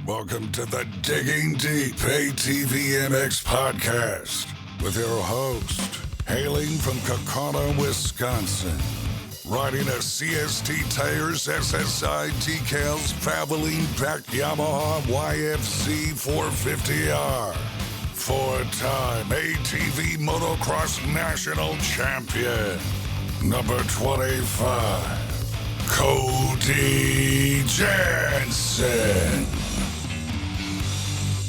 Welcome to the Digging Deep ATVMX Podcast with your host, hailing from Kokona, Wisconsin, riding a CST Tires SSI decals traveling back Yamaha YFC 450R, four-time ATV Motocross National Champion, number 25, Cody Jensen.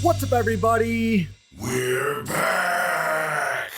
What's up, everybody? We're back.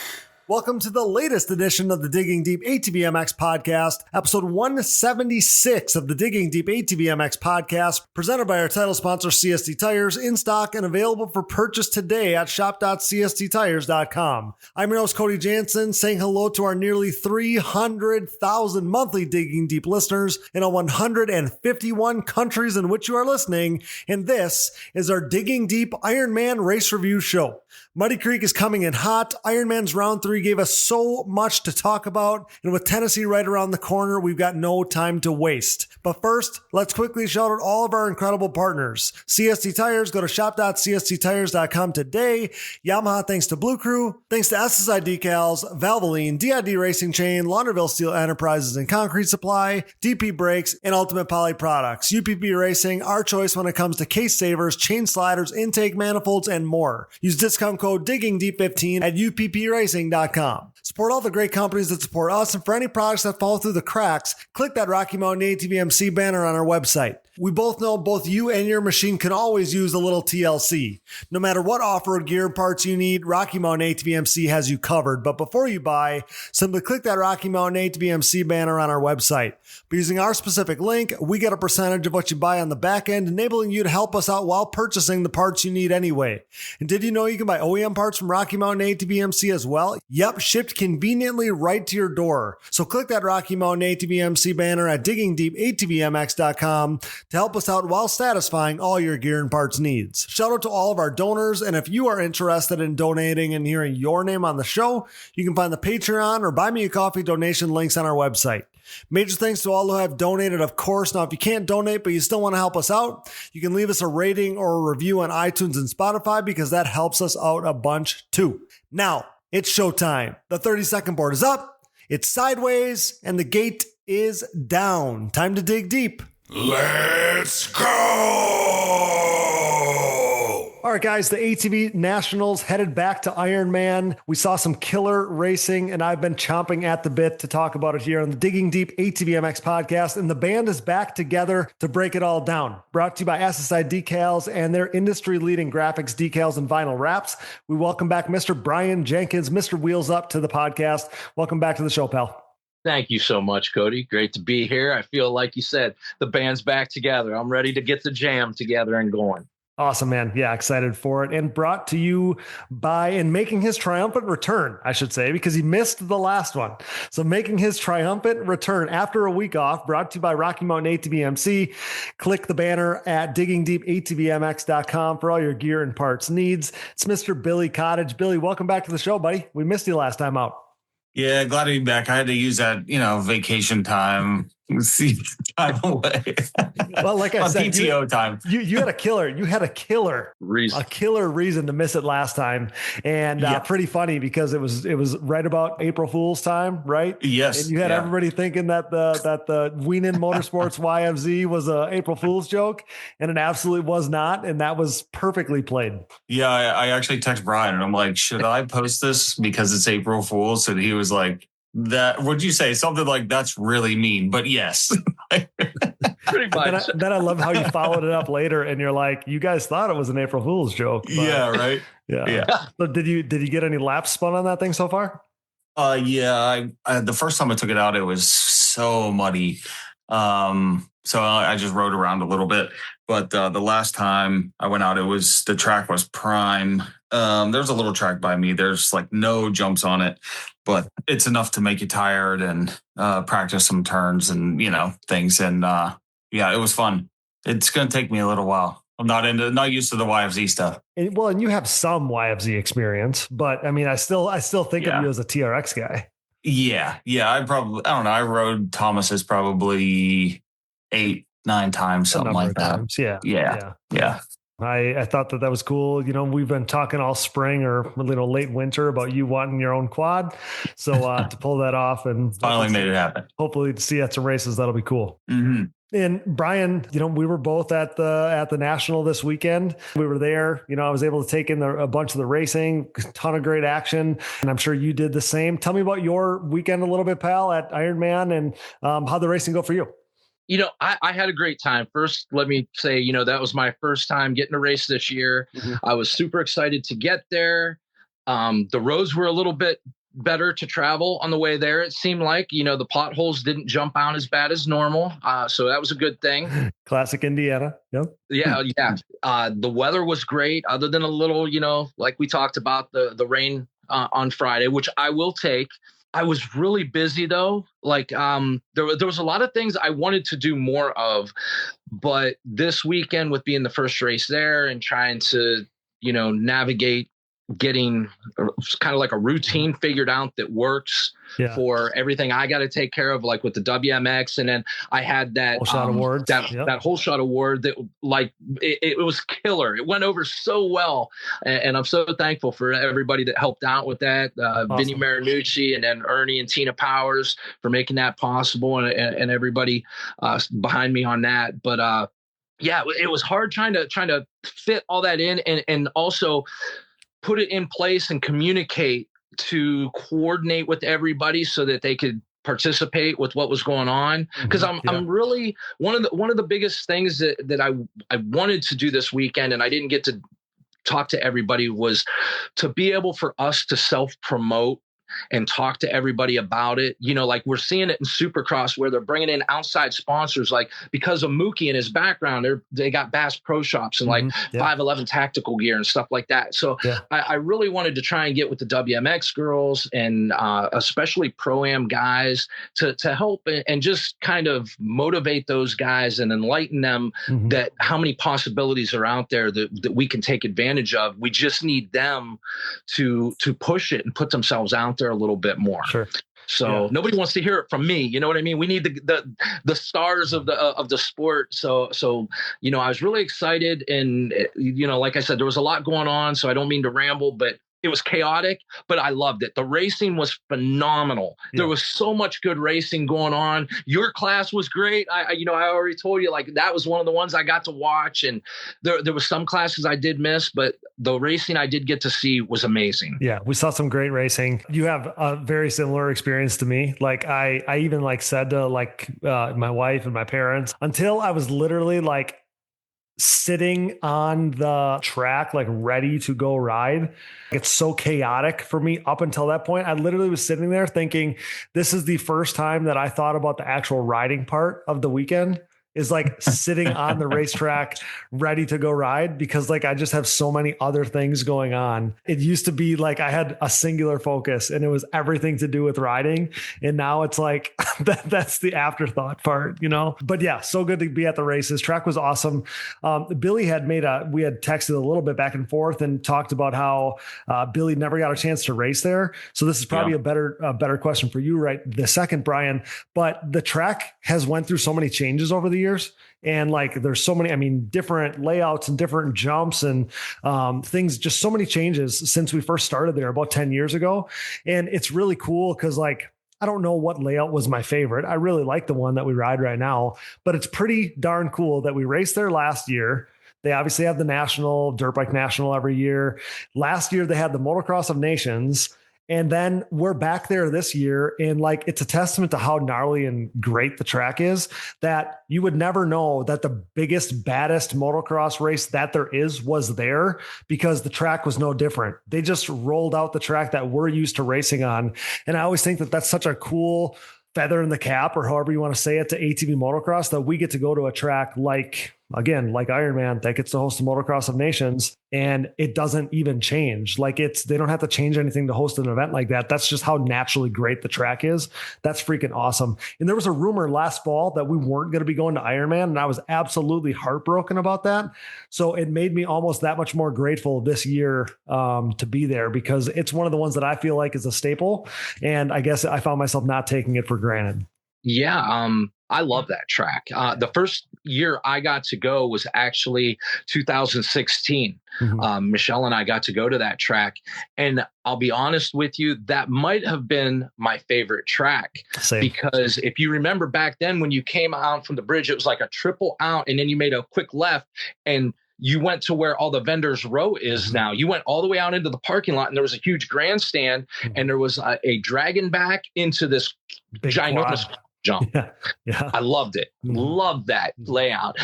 Welcome to the latest edition of the Digging Deep ATVMX Podcast, episode 176 of the Digging Deep ATVMX Podcast, presented by our title sponsor, CST Tires, in stock and available for purchase today at shop.csttires.com. I'm your host, Cody Jensen, saying hello to our nearly 300,000 monthly Digging Deep listeners in all 151 countries in which you are listening, and this is our Digging Deep Ironman race review show. Muddy Creek is coming in hot. Ironman's Round 3 gave us so much to talk about, and with Tennessee right around the corner, we've got no time to waste. But first, let's quickly shout out all of our incredible partners. CST Tires, go to shop.csttires.com today. Yamaha, thanks to Blue Crew. Thanks to SSI Decals, Valvoline, DID Racing Chain, Launderville Steel Enterprises and Concrete Supply, DP Brakes, and Ultimate Poly Products. UPP Racing, our choice when it comes to case savers, chain sliders, intake manifolds, and more. Use discount code DIGGINGDEEP15 at uppracing.com. Support all the great companies that support us, and for any products that fall through the cracks, click that Rocky Mountain ATVMC banner on our website. We both know both you and your machine can always use a little TLC. No matter what off-road gear and parts you need, Rocky Mountain ATVMC has you covered. But before you buy, simply click that Rocky Mountain ATVMC banner on our website. By using our specific link, we get a percentage of what you buy on the back end, enabling you to help us out while purchasing the parts you need anyway. And did you know you can buy OEM parts from Rocky Mountain ATVMC as well? Yep, shipped conveniently right to your door. So click that Rocky Mountain ATVMC banner at diggingdeepatvmx.com to help us out while satisfying all your gear and parts needs. Shout out to all of our donors, and if you are interested in donating and hearing your name on the show, you can find the Patreon or Buy Me a Coffee donation links on our website. Major thanks to all who have donated, of course. Now, if you can't donate, but you still want to help us out, you can leave us a rating or a review on iTunes and Spotify because that helps us out a bunch too. Now, it's showtime. The 30-second board is up, it's sideways, and the gate is down. Time to dig deep. Let's go! All right, guys, the ATV Nationals headed back to Ironman. We saw some killer racing, and I've been chomping at the bit to talk about it here on the Digging Deep ATVMX Podcast, and the band is back together to break it all down. Brought to you by SSI Decals and their industry-leading graphics, decals, and vinyl wraps. We welcome back Mr. Brian Jenkins, Mr. Wheels Up, to the podcast. Welcome back to the show, pal. Thank you so much, Cody. Great to be here. I feel like you said, the band's back together. I'm ready to get the jam together and going. Awesome, man. Yeah, excited for it. And brought to you by, and making his triumphant return, I should say, because he missed the last one. So making his triumphant return after a week off, brought to you by Rocky Mountain ATVMC. Click the banner at diggingdeepatvmx.com for all your gear and parts needs. It's Mr. Billy Cottage. Billy, welcome back to the show, buddy. We missed you last time out. Yeah, glad to be back. I had to use that, vacation time, see time away. Well, like I said, PTO time. You had a killer. You had a killer reason to miss it last time, and pretty funny because it was right about April Fool's time, right? Yes. And you had everybody thinking that the Weenan Motorsports YFZ was a April Fool's joke, and it absolutely was not, and that was perfectly played. Yeah, I actually text Brian and I'm like, should I post this because it's April Fool's? And he was like, that would you say something like that's really mean, but yes. Pretty much. Then I love how you followed it up later and you're like, you guys thought it was an April Fool's joke. But yeah, right. Yeah. So did you get any laps spun on that thing so far? Yeah, I the first time I took it out, it was so muddy. So I just rode around a little bit, but the last time I went out, the track was prime. There's a little track by me. There's like no jumps on it, but it's enough to make you tired and practice some turns and, things. And yeah, it was fun. It's going to take me a little while. I'm not used to the YFZ stuff. And you have some YFZ experience, but I mean, I still think of you as a TRX guy. Yeah. I don't know. I rode Thomas's probably 8-9 times, something like that. Yeah. I thought that was cool. You know, we've been talking all spring or late winter about you wanting your own quad. So to pull that off and finally made it happen. Hopefully to see at some races, that'll be cool. Mm-hmm. And Brian, you know, we were both at the National this weekend. We were there. You know, I was able to take in a bunch of the racing, ton of great action, and I'm sure you did the same. Tell me about your weekend a little bit, pal, at Ironman, and how'd the racing go for you? You know, I had a great time. First, let me say, you know, that was my first time getting a race this year. Mm-hmm. I was super excited to get there. The roads were a little bit better to travel on the way there. It seemed like, you know, the potholes didn't jump out as bad as normal. So that was a good thing. Classic Indiana. Yep. Yeah. The weather was great, other than a little, you know, like we talked about the rain on Friday, which I will take. I was really busy though. Like there was a lot of things I wanted to do more of, but this weekend with being the first race there and trying to, you know, navigate getting kind of like a routine figured out that works for everything I got to take care of, like with the WMX. And then I had that whole shot award, that whole shot award that like, it was killer. It went over so well. And I'm so thankful for everybody that helped out with that. Awesome. Vinny Marinucci and then Ernie and Tina Powers for making that possible, and everybody behind me on that. But yeah, it was hard trying to fit all that in and also put it in place and communicate to coordinate with everybody so that they could participate with what was going on. Because I'm really one of the biggest things that I wanted to do this weekend, and I didn't get to talk to everybody, was to be able for us to self-promote and talk to everybody about it. You know, like we're seeing it in Supercross where they're bringing in outside sponsors, like because of Mookie and his background, they got Bass Pro Shops and like 511 tactical gear and stuff like that. So I really wanted to try and get with the WMX girls and especially Pro-Am guys to help and just kind of motivate those guys and enlighten them that how many possibilities are out there that we can take advantage of. We just need them to push it and put themselves out there a little bit more. Sure. So nobody wants to hear it from me. You know what I mean? We need the stars of the sport. So, you know, I was really excited, and, you know, like I said, there was a lot going on, so I don't mean to ramble, but it was chaotic, but I loved it. The racing was phenomenal. There was so much good racing going on. Your class was great. I already told you, like, that was one of the ones I got to watch, and there was some classes I did miss, but the racing I did get to see was amazing. Yeah, we saw some great racing. You have a very similar experience to me. Like I even like said to my wife and my parents, until I was literally like sitting on the track, like ready to go ride. It's so chaotic for me up until that point. I literally was sitting there thinking, this is the first time that I thought about the actual riding part of the weekend, is like sitting on the racetrack ready to go ride, because like I just have so many other things going on. It used to be like I had a singular focus and it was everything to do with riding. And now it's like that's the afterthought part, you know? But yeah, so good to be at the races. Track was awesome. Billy had we had texted a little bit back and forth and talked about how Billy never got a chance to race there. So this is probably a better question for you right this second, Brian. But the track has went through so many changes over the years. And like, there's so many, different layouts and different jumps and things, just so many changes since we first started there about 10 years ago. And it's really cool because like, I don't know what layout was my favorite. I really like the one that we ride right now, but it's pretty darn cool that we raced there last year. They obviously have the National, Dirt Bike National every year. Last year, they had the Motocross of Nations. And then we're back there this year, and like, it's a testament to how gnarly and great the track is, that you would never know that the biggest, baddest motocross race that there is was there, because the track was no different. They just rolled out the track that we're used to racing on. And I always think that that's such a cool feather in the cap, or however you want to say it, to ATV motocross, that we get to go to a track like Ironman that gets to host the Motocross of Nations, and it doesn't even change. Like, they don't have to change anything to host an event like that. That's just how naturally great the track is. That's freaking awesome. And there was a rumor last fall that we weren't going to be going to Ironman, and I was absolutely heartbroken about that. So it made me almost that much more grateful this year to be there, because it's one of the ones that I feel like is a staple. And I guess I found myself not taking it for granted. Yeah. I love that track. The first year I got to go was actually 2016. Michelle and I got to go to that track. And I'll be honest with you, that might have been my favorite track. Same. Because if you remember back then when you came out from the bridge, it was like a triple out and then you made a quick left and you went to where all the vendors row is now. You went all the way out into the parking lot and there was a huge grandstand and there was a dragon back into this Big ginormous jump. Yeah. I loved it. Loved that layout.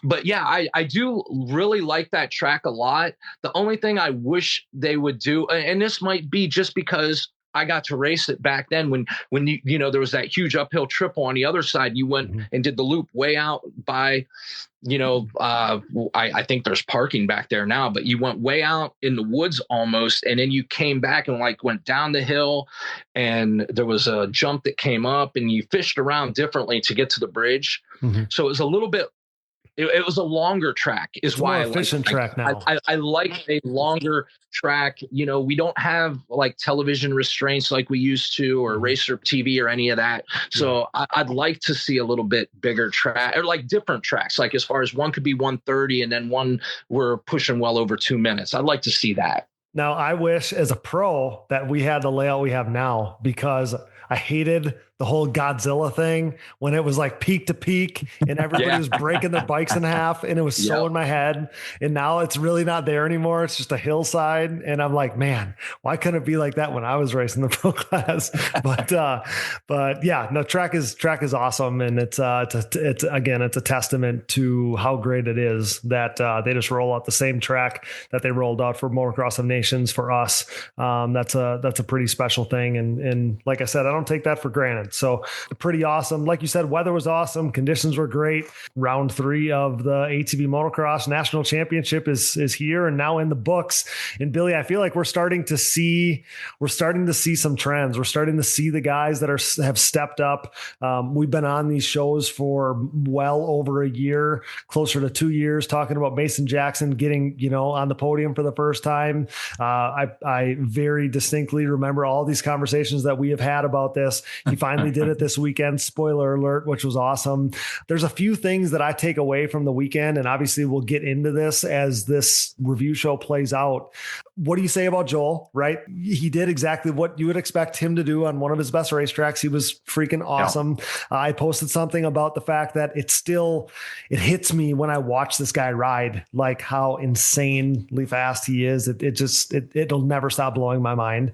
But yeah, I do really like that track a lot. The only thing I wish they would do, and this might be just because I got to race it back then when you know, there was that huge uphill triple on the other side. You went and did the loop way out by, you know, I think there's parking back there now, but you went way out in the woods almost. And then you came back and like went down the hill and there was a jump that came up and you fished around differently to get to the bridge. So it was a little bit, it was a longer track is why efficient track now. I like a longer track. You know, we don't have like television restraints like we used to, or racer TV or any of that. So I'd like to see a little bit bigger track, or like different tracks. Like as far as one could be 1:30 and then one we're pushing well over 2 minutes. I'd like to see that. Now I wish as a pro that we had the layout we have now, because I hated the whole Godzilla thing when it was like peak to peak and everybody was breaking their bikes in half and it was so in my head. And now it's really not there anymore. It's just a hillside. And I'm like, man, why couldn't it be like that when I was racing the pro class? But yeah, no, track is awesome. And it's again, it's a testament to how great it is that they just roll out the same track that they rolled out for Motocross of Nations for us. That's a pretty special thing. And like I said, I don't take that for granted. So pretty awesome. Like you said, weather was awesome. Conditions were great. Round 3 of the ATV Motocross National Championship is here and now in the books. And Billy, I feel like we're starting to see some trends. We're starting to see the guys that have stepped up. We've been on these shows for well over a year, closer to 2 years, talking about Mason Jackson getting, you know, on the podium for the first time. I very distinctly remember all these conversations that we have had about this. He finally did it this weekend, spoiler alert, which was awesome. There's a few things that I take away from the weekend, and obviously we'll get into this as this review show plays out. What do you say about Joel, right? He did exactly what you would expect him to do on one of his best racetracks. He was freaking awesome. Yeah. I posted something about the fact that it hits me when I watch this guy ride, like how insanely fast he is. It'll never stop blowing my mind.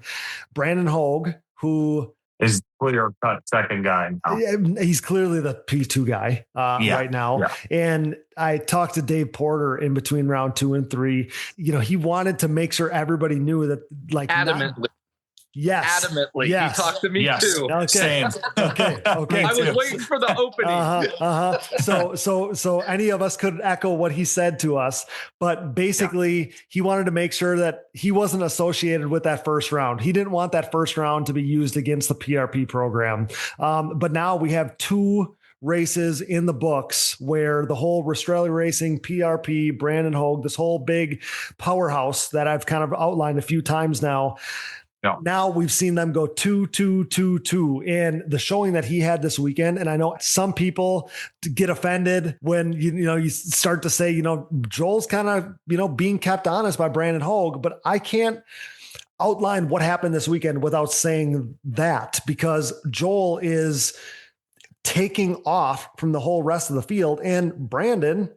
Brandon Hoag, who is clear cut second guy now. He's clearly the P2 guy right now. Yeah. And I talked to Dave Porter in between round 2 and 3. You know, he wanted to make sure everybody knew that, like, adamantly. Adamantly. Yes. He talked to me too. Okay. Same. Okay. I was waiting for the opening. So any of us could echo what he said to us, but basically he wanted to make sure that he wasn't associated with that first round. He didn't want that first round to be used against the PRP program. But now we have 2 races in the books where the whole Australia Racing, PRP, Brandon Hoag, this whole big powerhouse that I've kind of outlined a few times now. Yeah. Now we've seen them go 2-2-2-2, and the showing that he had this weekend. And I know some people get offended when you start to say, Joel's kind of, being kept honest by Brandon Hoag, but I can't outline what happened this weekend without saying that, because Joel is taking off from the whole rest of the field, and Brandon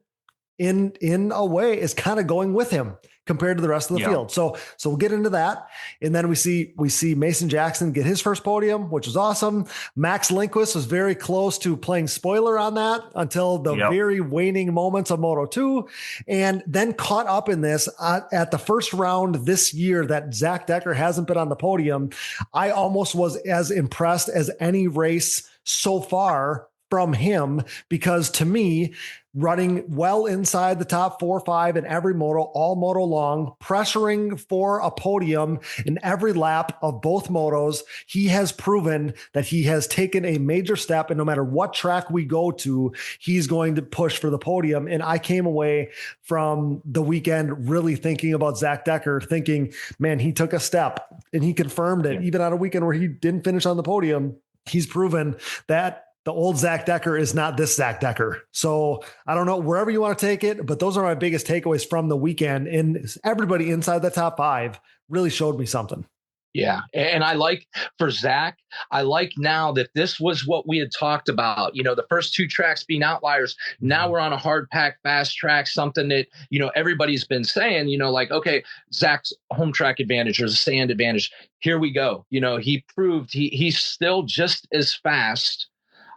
in a way is kind of going with him compared to the rest of the field. So we'll get into that. And then we see Mason Jackson get his first podium, which was awesome. Max Lindquist was very close to playing spoiler on that until the very waning moments of Moto 2, and then caught up in this at the first round this year that Zach Decker hasn't been on the podium. I almost was as impressed as any race so far from him, because to me, running well inside the top 4 or 5 in every moto, all moto long, pressuring for a podium in every lap of both motos, he has proven that he has taken a major step, and no matter what track we go to, he's going to push for the podium. And I came away from the weekend really thinking about Zach Decker, thinking, man, he took a step, and he confirmed it. Even on a weekend where he didn't finish on the podium, he's proven that the old Zach Decker is not this Zach Decker. So I don't know, wherever you want to take it, but those are my biggest takeaways from the weekend. And everybody inside the top 5 really showed me something. Yeah. And I like for Zach, I like now that this was what we had talked about, the first 2 tracks being outliers. Now we're on a hard pack, fast track, something that, everybody's been saying, like, okay, Zach's home track advantage or the sand advantage. Here we go. He proved he's still just as fast,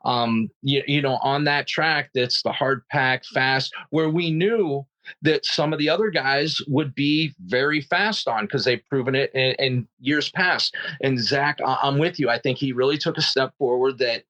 on that track. That's the hard pack fast, where we knew that some of the other guys would be very fast on because they've proven it in years past. And Zach, I'm with you. I think he really took a step forward that,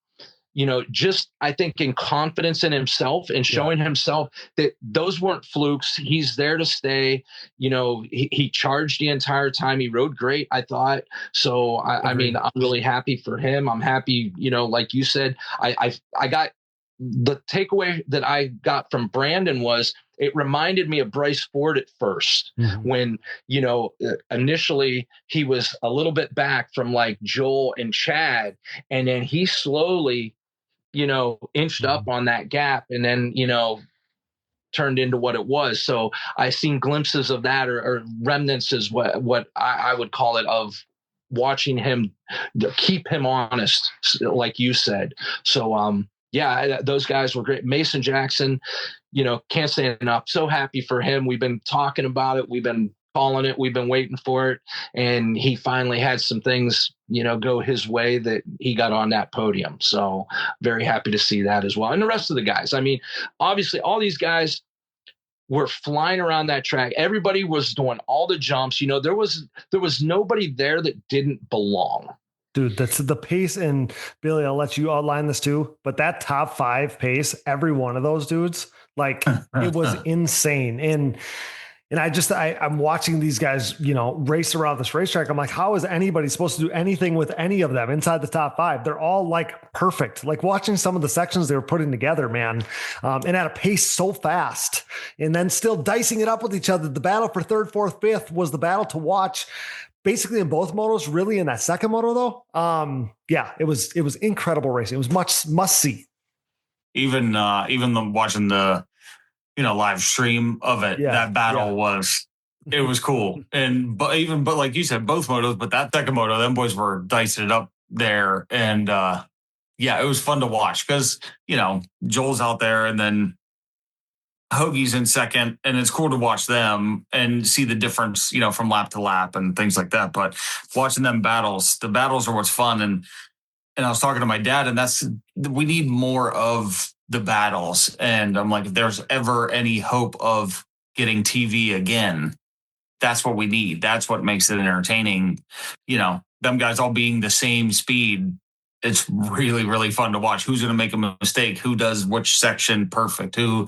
just I think in confidence in himself and showing himself that those weren't flukes. He's there to stay. He charged the entire time. He rode great, I thought. So, I mean, I'm really happy for him. I'm happy, like you said, I got the takeaway that I got from Brandon was it reminded me of Bryce Ford at first, when, initially he was a little bit back from like Joel and Chad. And then he slowly, inched up on that gap and then, turned into what it was. So I seen glimpses of that or remnants is what I would call it, of watching him keep him honest, like you said. So, yeah, those guys were great. Mason Jackson, can't say enough. So happy for him. We've been talking about it. We've been calling it. We've been waiting for it. And he finally had some things, go his way that he got on that podium. So very happy to see that as well. And the rest of the guys, I mean, obviously all these guys were flying around that track. Everybody was doing all the jumps. There was nobody there that didn't belong. Dude, that's the pace. And Billy, I'll let you outline this too, but that top 5 pace, every one of those dudes, like it was insane. And I'm watching these guys, race around this racetrack. I'm like, how is anybody supposed to do anything with any of them inside the top 5? They're all like perfect. Like watching some of the sections they were putting together, man, and at a pace so fast, and then still dicing it up with each other. The battle for 3rd, 4th, 5th was the battle to watch. Basically in both motos, really in that second moto though. It was incredible racing. It was must see. Even watching the, live stream of it, that battle was cool. And, but like you said, both motos, but that second moto, them boys were dicing it up there. And, it was fun to watch because, Joel's out there and then Hoagie's in second, and it's cool to watch them and see the difference, from lap to lap and things like that. But watching the battles are what's fun. And I was talking to my dad, and we need more of the battles. And I'm like, if there's ever any hope of getting TV again, that's what we need. That's what makes it entertaining. Them guys all being the same speed. It's really, really fun to watch. Who's going to make a mistake? Who does which section perfect? Who,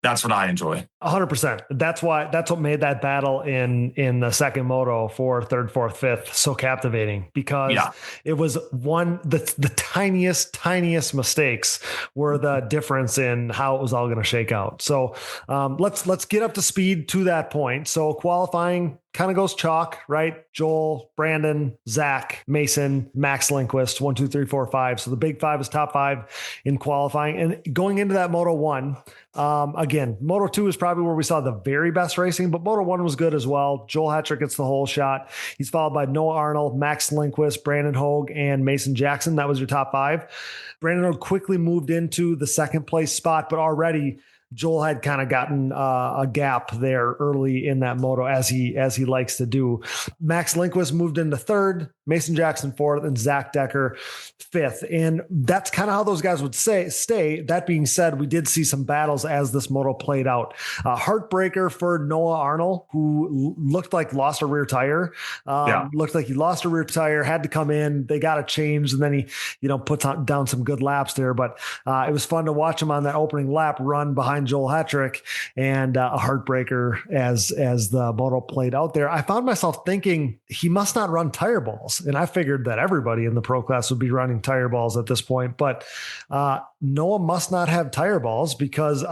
that's what I enjoy. 100%. That's what made that battle in the second moto for 3rd, 4th, 5th so captivating, because it was the tiniest mistakes were the difference in how it was all going to shake out. So let's get up to speed to that point. So qualifying kind of goes chalk, right? Joel, Brandon, Zach, Mason, Max Lindquist, 1, 2, 3, 4, 5. So the big 5 is top 5 in qualifying. And going into that Moto 1, again, Moto 2 is probably where we saw the very best racing, but Moto 1 was good as well. Joel Hetrick gets the whole shot. He's followed by Noah Arnold, Max Lindquist, Brandon Hoag, and Mason Jackson. That was your top 5. Brandon Hoag quickly moved into the second place spot, but already Joel had kind of gotten a gap there early in that moto, as he likes to do. Max Lindquist moved into 3rd, Mason Jackson 4th, and Zach Decker 5th. And that's kind of how those guys would stay. That being said, we did see some battles as this moto played out. Heartbreaker for Noah Arnold, who looked like lost a rear tire. Looked like he lost a rear tire, had to come in. They got it changed, and then he, puts down some good laps there. But it was fun to watch him on that opening lap run behind Joel Hetrick, and a heartbreaker as the moto played out there. I found myself thinking he must not run tire balls. And I figured that everybody in the pro class would be running tire balls at this point, but Noah must not have tire balls, because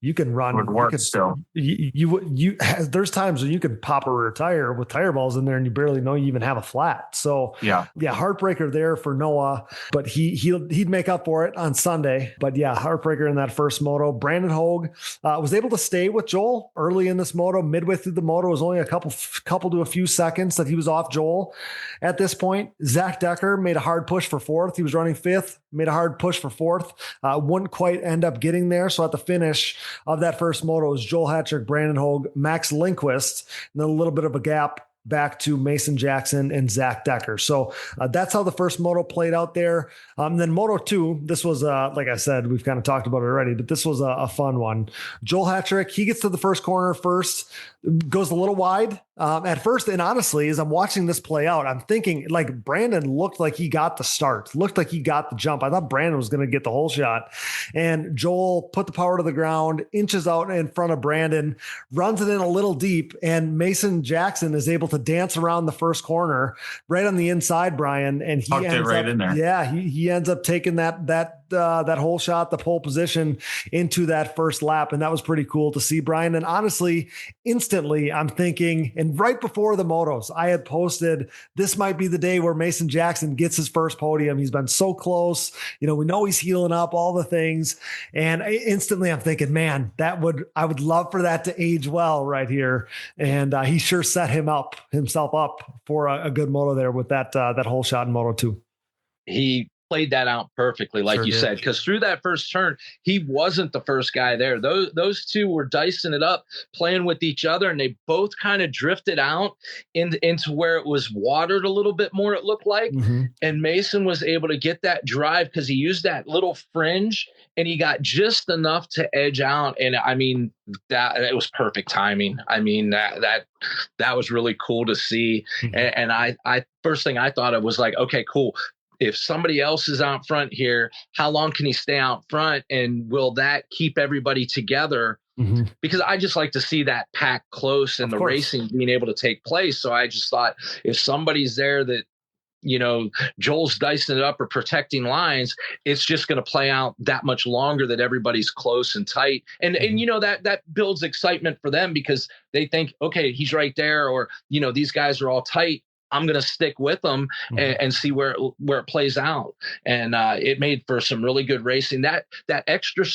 you can run. Would work still. There's times when you can pop a rear tire with tire balls in there and you barely know you even have a flat. So yeah, heartbreaker there for Noah, but he'd make up for it on Sunday. But yeah, heartbreaker in that first moto. Brandon Hoag was able to stay with Joel early in this moto. Midway through the moto, it was only a couple to a few seconds that he was off Joel. At this point, Zach Decker made a hard push for fourth. He was running fifth, made a hard push for fourth. Wouldn't quite end up getting there. So at the finish of that first moto, it was Joel Hetrick, Brandon Hoag, Max Lindquist, and then a little bit of a gap back to Mason Jackson and Zach Decker. So that's how the first moto played out there. Then moto 2, this was, like I said, we've kind of talked about it already, but this was a fun one. Joel Hetrick, he gets to the first corner first, goes a little wide at first. And honestly, as I'm watching this play out, I'm thinking like Brandon looked like he got the start, looked like he got the jump. I thought Brandon was going to get the whole shot. And Joel put the power to the ground, inches out in front of Brandon, runs it in a little deep, and Mason Jackson is able to dance around the first corner right on the inside, Brian. And he ends up, in there. Yeah, he ends up taking that whole shot, the pole position into that first lap. And that was pretty cool to see, Brian. And honestly, instantly I'm thinking, and right before the motos, I had posted, this might be the day where Mason Jackson gets his first podium. He's been so close. We know he's healing up, all the things. And instantly I'm thinking, man, I would love for that to age well right here. And he sure set himself up for a good moto there with that whole shot in moto 2. He played that out perfectly, like you said, because through that first turn, he wasn't the first guy there. Those two were dicing it up, playing with each other, and they both kind of drifted out into where it was watered a little bit more, it looked like. Mm-hmm. And Mason was able to get that drive because he used that little fringe and he got just enough to edge out. And I mean, that it was perfect timing. I mean, that was really cool to see. Mm-hmm. And I first thing I thought of was like, okay, cool. If somebody else is out front here, how long can he stay out front? And will that keep everybody together? Mm-hmm. Because I just like to see that pack close and the racing being able to take place. So I just thought if somebody's there that, Joel's dicing it up or protecting lines, it's just going to play out that much longer that everybody's close and tight. And that builds excitement for them because they think, okay, he's right there, or, these guys are all tight. I'm going to stick with them and see where it plays out. And it made for some really good racing. That extra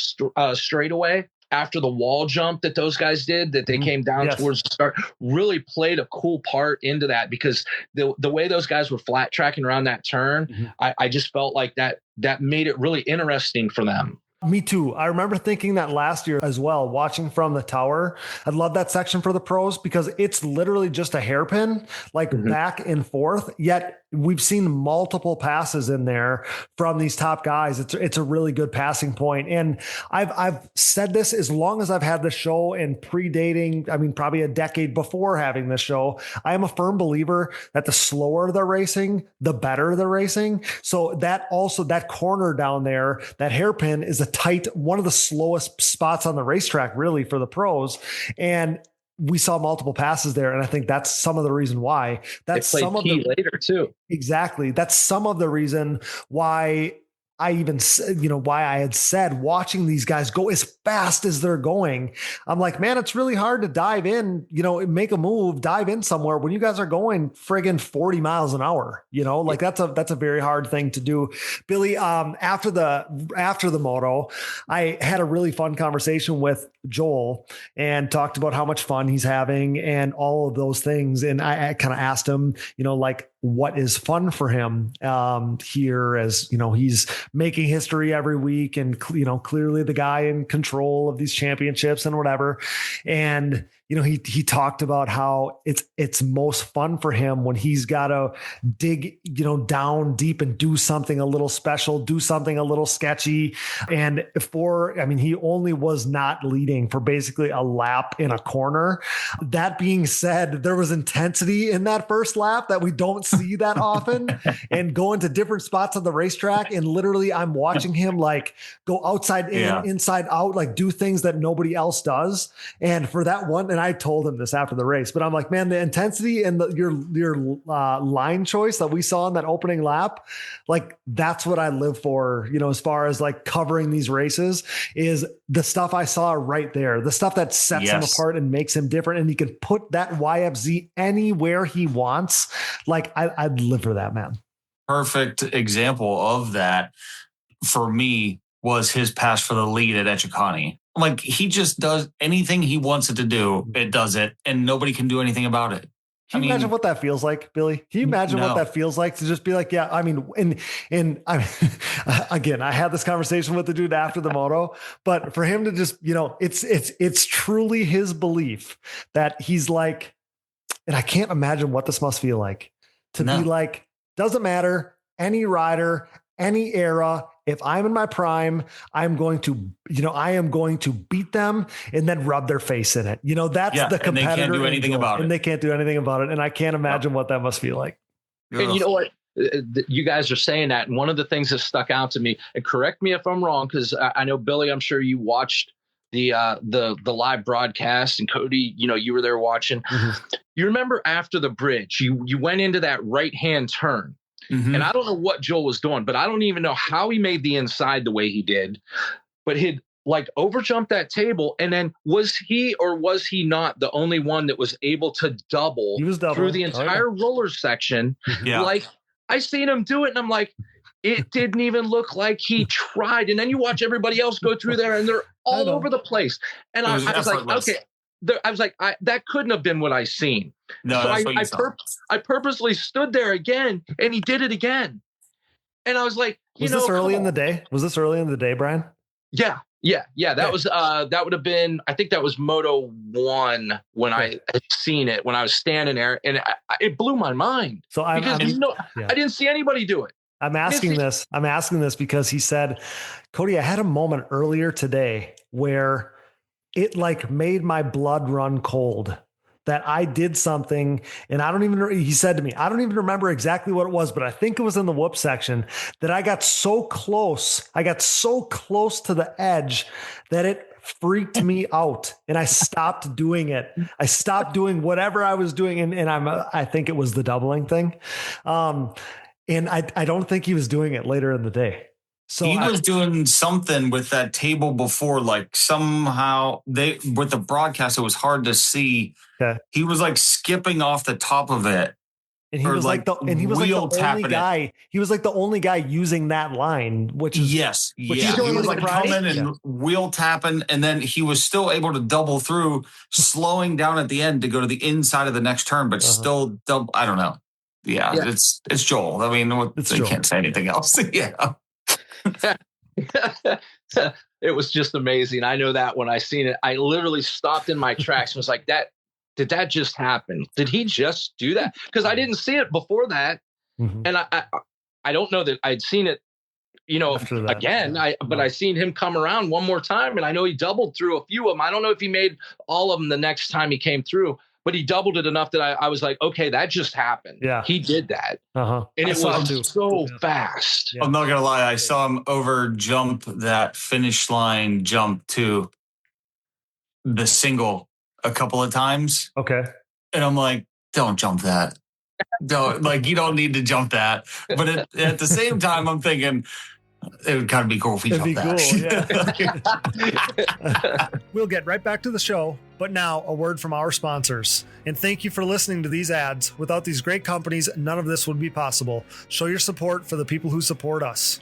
straightaway after the wall jump that those guys did, that they came down towards the start, really played a cool part into that, because the way those guys were flat tracking around that turn, I just felt like that made it really interesting for them. Me too. I remember thinking that last year as well, watching from the tower. I love that section for the pros because it's literally just a hairpin, like back and forth. Yet we've seen multiple passes in there from these top guys. It's a really good passing point. And I've said this as long as I've had the show, and predating, I mean, probably a decade before having this show, I am a firm believer that the slower they're racing, the better they're racing. So that corner down there, that hairpin is one of the slowest spots on the racetrack, really, for the pros. And we saw multiple passes there. And I think that's some of the reason why. That's some of the later too. Exactly. That's some of the reason why I even, why I had said watching these guys go as fast as they're going, I'm like, man, it's really hard to dive in, make a move, dive in somewhere when you guys are going friggin' 40 miles an hour, that's a very hard thing to do. Billy, after the moto, I had a really fun conversation with Joel and talked about how much fun he's having and all of those things. And I kind of asked him, what is fun for him here, as he's making history every week and clearly the guy in control of these championships and whatever. And he talked about how it's most fun for him when he's got to dig down deep and do something a little special, do something a little sketchy. And he only was not leading for basically a lap in a corner. That being said, there was intensity in that first lap that we don't see that often, and going to different spots on the racetrack. And literally I'm watching him like go outside in, inside out, like do things that nobody else does. And for that one, and I told him this after the race, but I'm like, man, the intensity and your line choice that we saw in that opening lap, like that's what I live for, as far as like covering these races, is the stuff I saw right there, the stuff that sets him apart and makes him different. And he can put that YFZ anywhere he wants. Like I'd live for that, man. Perfect example of that for me was his pass for the lead at Etchikani. Like he just does anything he wants it to do. It does it, and nobody can do anything about it. Can you imagine what that feels like, Billy? Can you imagine what that feels like to just be like, yeah, I mean, and again, I had this conversation with the dude after the moto, but for him to just, it's truly his belief that he's like, and I can't imagine what this must feel like to be like, doesn't matter, any rider, any era. If I'm in my prime, I am going to beat them and then rub their face in it. That's the competitor. And they can't do anything about it. And they can't do anything about it. And I can't imagine what that must feel like. And you know what? You guys are saying that. And one of the things that stuck out to me, and correct me if I'm wrong, because I know, Billy, I'm sure you watched the live broadcast, and Cody, you were there watching. Mm-hmm. You remember after the bridge, you went into that right-hand turn. Mm-hmm. And I don't know what Joel was doing, but I don't even know how he made the inside the way he did. But he'd like overjumped that table. And then was he or was he not the only one that was able to double through the entire roller section? Yeah. Like I seen him do it, and I'm like, it didn't even look like he tried. And then you watch everybody else go through there, and they're all over the place. And I was like, okay. I was like, that couldn't have been what I seen. No, so I purposely stood there again, and he did it again. And I was like, was this early in the day? Was this early in the day, Brian? Yeah. That was that would have been, I think that was Moto 1 when I had seen it, when I was standing there, and it blew my mind. So I didn't see anybody do it. I'm asking this because he said, Cody, I had a moment earlier today where it like made my blood run cold that I did something. And he said to me, I don't even remember exactly what it was, but I think it was in the whoop section that I got so close to the edge that it freaked me out. And I stopped doing it. I stopped doing whatever I was doing. And I think it was the doubling thing. And I don't think he was doing it later in the day. So he was doing something with that table before, like somehow with the broadcast, it was hard to see. Okay. He was like skipping off the top of it. And he was like the only guy. He was like the only guy using that line, which is he was like coming and wheel tapping, and then he was still able to double through, slowing down at the end to go to the inside of the next turn, but still double. I don't know. Yeah. It's Joel. I mean, they can't say anything else. Yeah. It was just amazing. I know that when I seen it, I literally stopped in my tracks and was like, did that just happen? Did he just do that? Because I didn't see it before that. Mm-hmm. And I don't know that I'd seen it, again, but I seen him come around one more time, and I know he doubled through a few of them. I don't know if he made all of them the next time he came through, but he doubled it enough that I was like, okay, that just happened. Yeah. He did that. And it was so fast. Yeah. I'm not going to lie. I saw him over jump that finish line jump to the single a couple of times. Okay. And I'm like, don't jump that. You don't need to jump that. But at the same time, I'm thinking, it would kind of be cool if we jumped that. Cool, yeah. We'll get right back to the show, but now a word from our sponsors. And thank you for listening to these ads. Without these great companies, none of this would be possible. Show your support for the people who support us.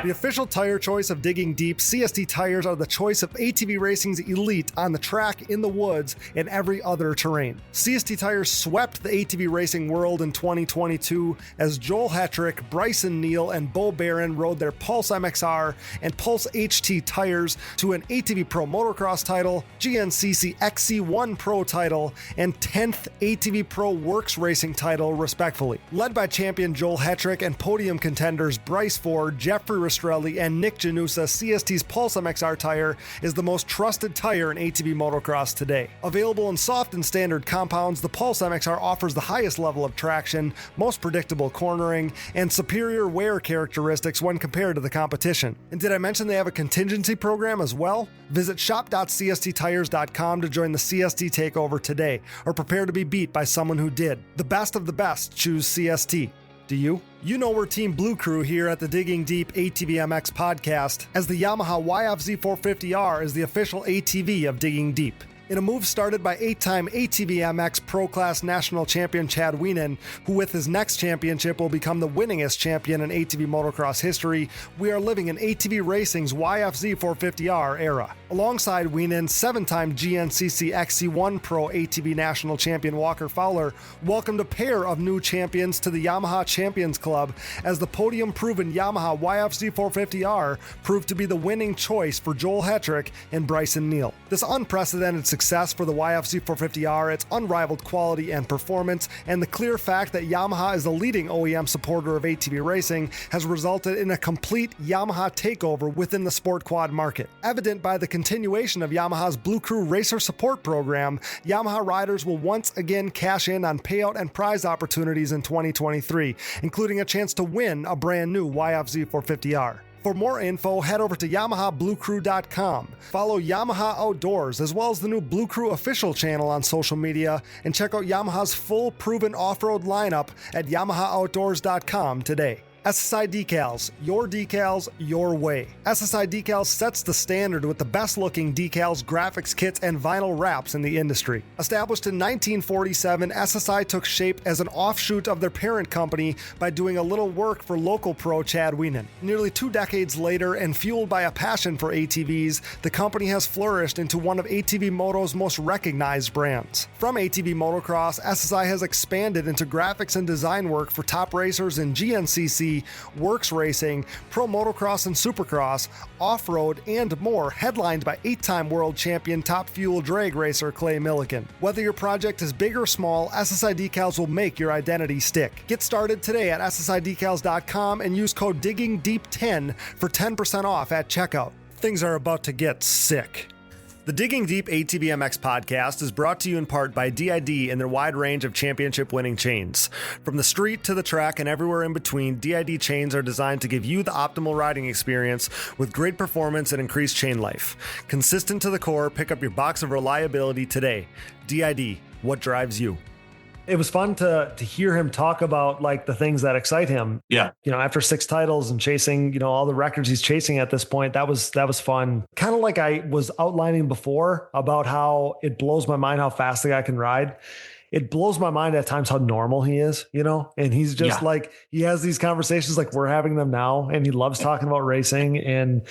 The official tire choice of Digging Deep, CST tires are the choice of ATV racing's elite on the track, in the woods, and every other terrain. CST tires swept the ATV racing world in 2022 as Joel Hetrick, Bryson Neal, and Bo Barron rode their Pulse MXR and Pulse HT tires to an ATV Pro Motocross title, GNCC XC1 Pro title, and 10th ATV Pro Works Racing title, respectively. Led by champion Joel Hetrick and podium contenders Bryce Ford, Jeffrey Rastrelli and Nick Janusa, CST's Pulse MXR tire is the most trusted tire in ATV motocross today. Available in soft and standard compounds, the Pulse MXR offers the highest level of traction, most predictable cornering, and superior wear characteristics when compared to the competition. And did I mention they have a contingency program as well? Visit shop.csttires.com to join the CST takeover today, or prepare to be beat by someone who did. The best of the best choose CST. Do you? You know we're Team Blue Crew here at the Digging Deep ATVMX Podcast, as the Yamaha YFZ450R is the official ATV of Digging Deep. In a move started by 8-time ATVMX Pro Class National Champion Chad Wienen, who with his next championship will become the winningest champion in ATV motocross history, we are living in ATV racing's YFZ 450R era. Alongside Wienen, 7-time GNCC XC1 Pro ATV National Champion Walker Fowler welcomed a pair of new champions to the Yamaha Champions Club, as the podium-proven Yamaha YFZ 450R proved to be the winning choice for Joel Hetrick and Bryson Neal. This unprecedented success for the YFZ 450R, its unrivaled quality and performance, and the clear fact that Yamaha is the leading OEM supporter of ATV racing has resulted in a complete Yamaha takeover within the sport quad market. Evident by the continuation of Yamaha's Blue Crew Racer Support Program, Yamaha riders will once again cash in on payout and prize opportunities in 2023, including a chance to win a brand new YFZ 450R. For more info, head over to YamahaBlueCrew.com. Follow Yamaha Outdoors, as well as the new Blue Crew official channel on social media, and check out Yamaha's full proven off-road lineup at YamahaOutdoors.com today. SSI Decals, your way. SSI Decals sets the standard with the best looking decals, graphics kits, and vinyl wraps in the industry. Established in 1947, SSI took shape as an offshoot of their parent company by doing a little work for local pro Chad Wienen. Nearly 2 decades later, and fueled by a passion for ATVs, the company has flourished into one of ATV Moto's most recognized brands. From ATV Motocross, SSI has expanded into graphics and design work for top racers in GNCC, Works Racing, Pro Motocross and Supercross, Off-Road, and more, headlined by 8-time world champion top fuel drag racer Clay Millican. Whether your project is big or small, SSI Decals will make your identity stick. Get started today at SSIDecals.com and use code DIGGINGDEEP10 for 10% off at checkout. Things are about to get sick. The Digging Deep ATVMX podcast is brought to you in part by DID and their wide range of championship-winning chains. From the street to the track and everywhere in between, DID chains are designed to give you the optimal riding experience with great performance and increased chain life. Consistent to the core, pick up your box of reliability today. DID, what drives you? It was fun to hear him talk about like the things that excite him. Yeah. You know, after 6 titles and chasing, all the records he's chasing at this point, that was fun. Kind of like I was outlining before about how it blows my mind how fast the guy can ride. It blows my mind at times how normal he is, and he's just like, he has these conversations like we're having them now, and he loves talking about racing, and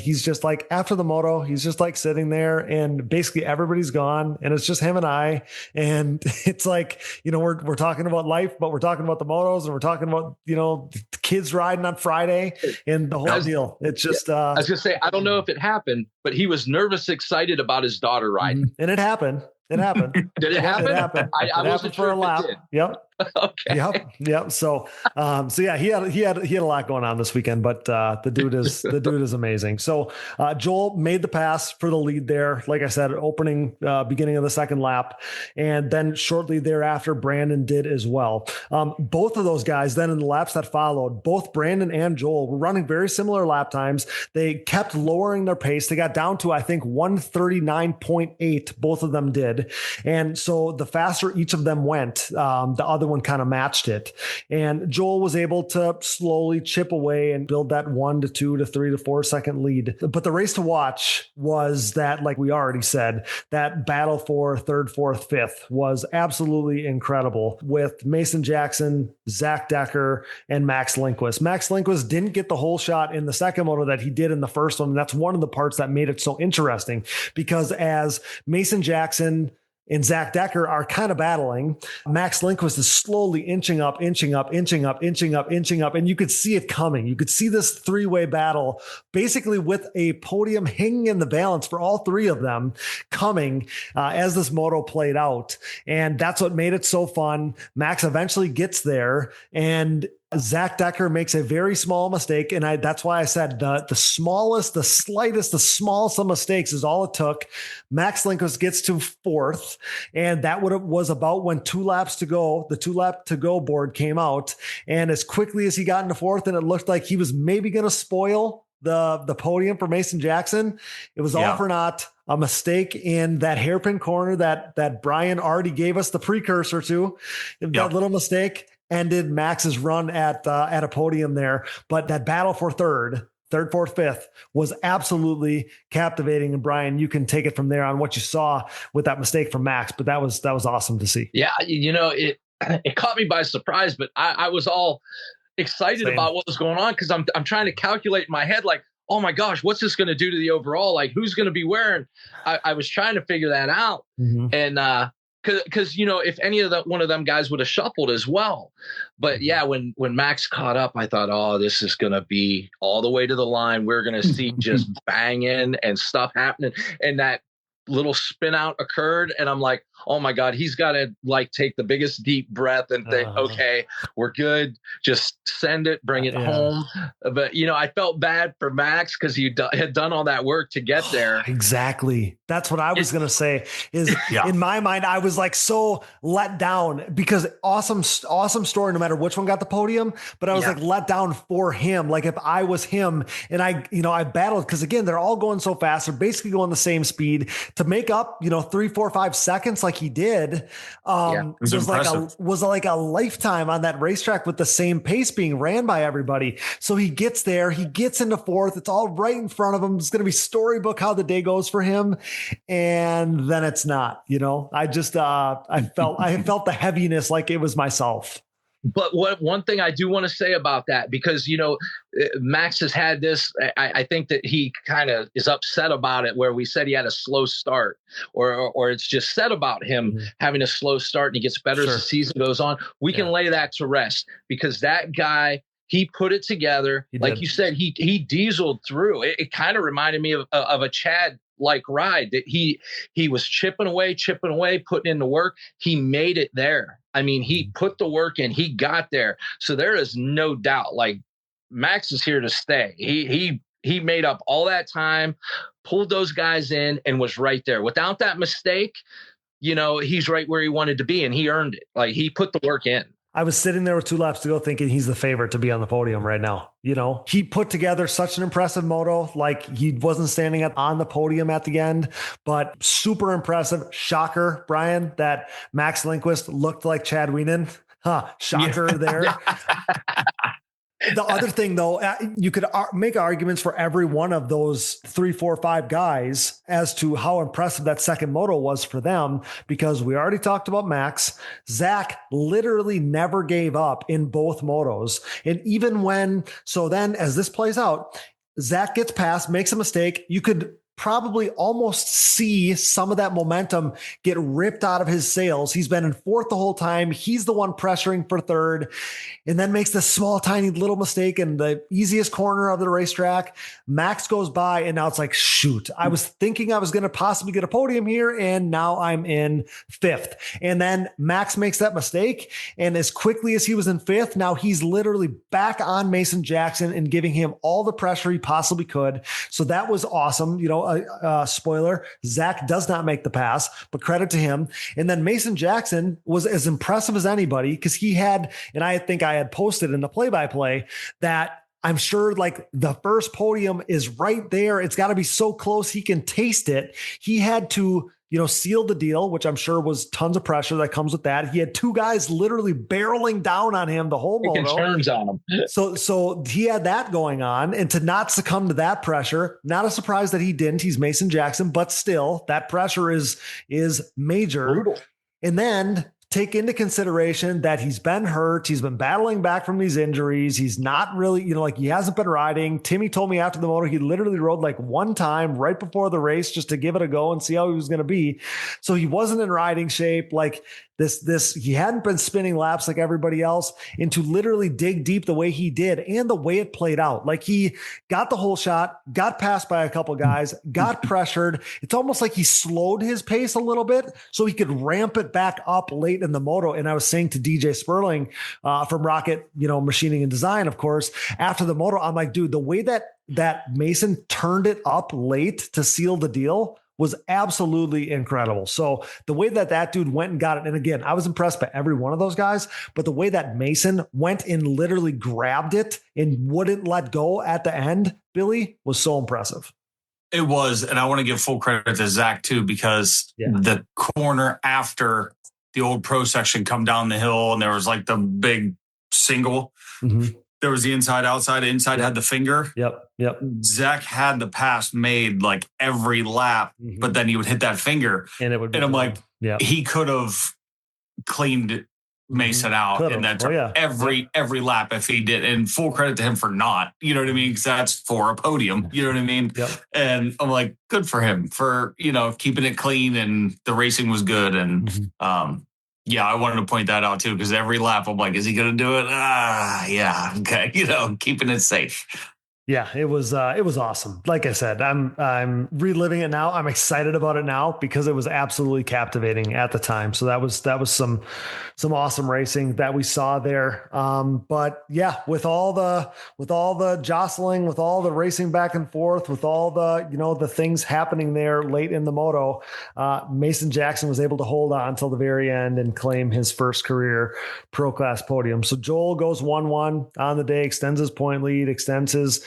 he's just like, after the moto, he's just like sitting there and basically everybody's gone and it's just him and I, and it's like, we're talking about life, but we're talking about the motos, and we're talking about, the kids riding on Friday and the whole deal. It's just, I was gonna say, I don't know if it happened, but he was nervous, excited about his daughter riding. And it happened. It happened. Did it happen? It happened. I wasn't sure for a lap. Yep. Okay. Yep. So yeah, he had a lot going on this weekend, but the dude is amazing. So Joel made the pass for the lead there. Like I said, beginning of the second lap, and then shortly thereafter, Brandon did as well. Both of those guys then in the laps that followed, both Brandon and Joel were running very similar lap times. They kept lowering their pace. They got down to, I think, 139.8. Both of them did. And so the faster each of them went, the other one kind of matched it. And Joel was able to slowly chip away and build that 1 to 2 to 3 to 4 second lead. But the race to watch was that, like we already said, that battle for third, fourth, fifth was absolutely incredible with Mason Jackson, Zach Decker, and Max Lindquist. Max Lindquist didn't get the whole shot in the second moto that he did in the first one. And that's one of the parts that made it so interesting, because as Mason Jackson and Zach Decker are kind of battling, Max Lindquist is slowly inching up, and you could see it coming. You could see this 3-way battle, basically with a podium hanging in the balance for all 3 of them coming as this moto played out. And that's what made it so fun. Max eventually gets there, and Zach Decker makes a very small mistake. And that's why I said the smallest, the slightest, the smallest of mistakes is all it took. Max Lindquist gets to fourth. And that was about when 2 laps to go, the 2 lap to go board came out. And as quickly as he got into fourth, and it looked like he was maybe going to spoil the podium for Mason Jackson, it was all for naught. A mistake in that hairpin corner that Brian already gave us the precursor to. That little mistake ended Max's run at a podium there. But that battle for third, fourth, fifth was absolutely captivating. And Brian, you can take it from there on what you saw with that mistake from Max. But that was awesome to see. Yeah, it caught me by surprise, but I was all excited about what was going on because I'm trying to calculate in my head, like, oh my gosh, what's this going to do to the overall? Like, who's going to be wearing? I was trying to figure that out, and because if any of one of them guys would have shuffled as well. But yeah, when Max caught up, I thought, oh, this is going to be all the way to the line. We're going to see just banging and stuff happening, and that little spin out occurred, and I'm like, oh my God, he's got to like take the biggest deep breath and think, okay, we're good. Just send it, bring it home. But I felt bad for Max because he had done all that work to get there. Exactly. That's what I was going to say is in my mind, I was like so let down because awesome story, no matter which one got the podium, but I was like let down for him. Like if I was him and I battled, because again, they're all going so fast. They're basically going the same speed to make up, 3, 4, 5 seconds like he did. Was like a lifetime on that racetrack with the same pace being ran by everybody. So he gets there, he gets into fourth. It's all right in front of him. It's going to be storybook how the day goes for him. And then it's not, I just, I felt the heaviness like it was myself. But one thing I do want to say about that, because, Max has had this, I think that he kind of is upset about it, where we said he had a slow start or it's just said about him having a slow start and he gets better as the season goes on. We can lay that to rest because that guy, he put it together. Like you said, he dieseled through. It kind of reminded me of a Chad like ride that he was chipping away, putting in the work. He made it there. I mean, he put the work in, he got there. So there is no doubt, like Max is here to stay. He made up all that time, pulled those guys in and was right there. Without that mistake, he's right where he wanted to be and he earned it. Like he put the work in. I was sitting there with 2 laps to go thinking he's the favorite to be on the podium right now. He put together such an impressive moto. Like he wasn't standing up on the podium at the end, but super impressive. Shocker, Brian, that Max Lindquist looked like Chad Wienen. Shocker there. The other thing, though, you could make arguments for every one of those 3, 4, 5 guys as to how impressive that second moto was for them, because we already talked about Max. Zach literally never gave up in both motos. And even then as this plays out, Zach gets past, makes a mistake. You could probably almost see some of that momentum get ripped out of his sails. He's been in fourth the whole time. He's the one pressuring for third, and then makes this small, tiny little mistake in the easiest corner of the racetrack. Max goes by, and now it's like, shoot, I was thinking I was going to possibly get a podium here, and now I'm in fifth. And then Max makes that mistake, and as quickly as he was in fifth, now he's literally back on Mason Jackson and giving him all the pressure he possibly could. So that was awesome. Spoiler, Zach does not make the pass, but credit to him. And then Mason Jackson was as impressive as anybody, because he had, and I think I had posted in the play-by-play that I'm sure like the first podium is right there. It's got to be so close he can taste it. He had to, seal the deal, which I'm sure was tons of pressure that comes with that. He had 2 guys literally barreling down on him the whole moto. Turns on him. So he had that going on, and to not succumb to that pressure, not a surprise that he didn't. He's Mason Jackson, but still that pressure is major. Brutal. And then take into consideration that he's been hurt. He's been battling back from these injuries. He's not really, he hasn't been riding. Timmy told me after the moto, he literally rode like one time right before the race just to give it a go and see how he was going to be. So he wasn't in riding shape. Like he hadn't been spinning laps like everybody else, and to literally dig deep the way he did and the way it played out. Like he got the whole shot, got passed by a couple guys, got pressured. It's almost like he slowed his pace a little bit so he could ramp it back up late late in the moto. And I was saying to DJ Sperling from Rocket, machining and design, of course, after the moto, I'm like, dude, the way that Mason turned it up late to seal the deal was absolutely incredible. So the way that dude went and got it, and again, I was impressed by every one of those guys, but the way that Mason went and literally grabbed it and wouldn't let go at the end, Billy, was so impressive. It was, and I want to give full credit to Zach too, because the corner after the old pro section come down the hill, and there was like the big single. Mm-hmm. There was the inside, outside. Inside had the finger. Yep. Zach had the pass made like every lap, but then he would hit that finger, and it would. And I'm like, he could have cleaned Mason out in that every lap if he did. And full credit to him for not. You know what I mean? Because that's for a podium. You know what I mean? Yep. And I'm like, good for him for keeping it clean, and the racing was good. And I wanted to point that out too, because every lap I'm like, is he going to do it? Yeah. Okay. Keeping it safe. Yeah, it was awesome. Like I said, I'm reliving it now. I'm excited about it now because it was absolutely captivating at the time. So that was some awesome racing that we saw there. But yeah, with all the jostling, with all the racing back and forth, with all the the things happening there late in the moto, Mason Jackson was able to hold on until the very end and claim his first career pro class podium. So Joel goes 1-1 on the day, extends his point lead, extends his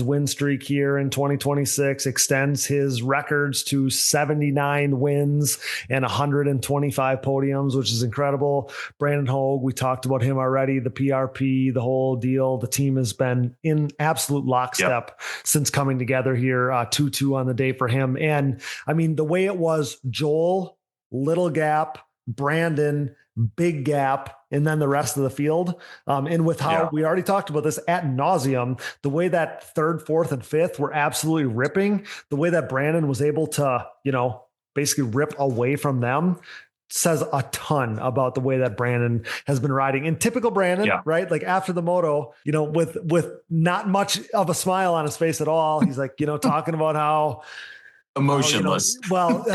win streak here in 2026, extends his records to 79 wins and 125 podiums, which is incredible. Brandon Hoag, we talked about him already, the PRP, the whole deal. The team has been in absolute lockstep since coming together here, 2-2 on the day for him. And I mean, the way it was Joel, little gap, Brandon, big gap, and then the rest of the field. And with how we already talked about this ad nauseum, the way that third, fourth, and fifth were absolutely ripping, the way that Brandon was able to, basically rip away from them says a ton about the way that Brandon has been riding. In typical Brandon, right? Like after the moto, with not much of a smile on his face at all. He's like, talking about how emotionless. Joel,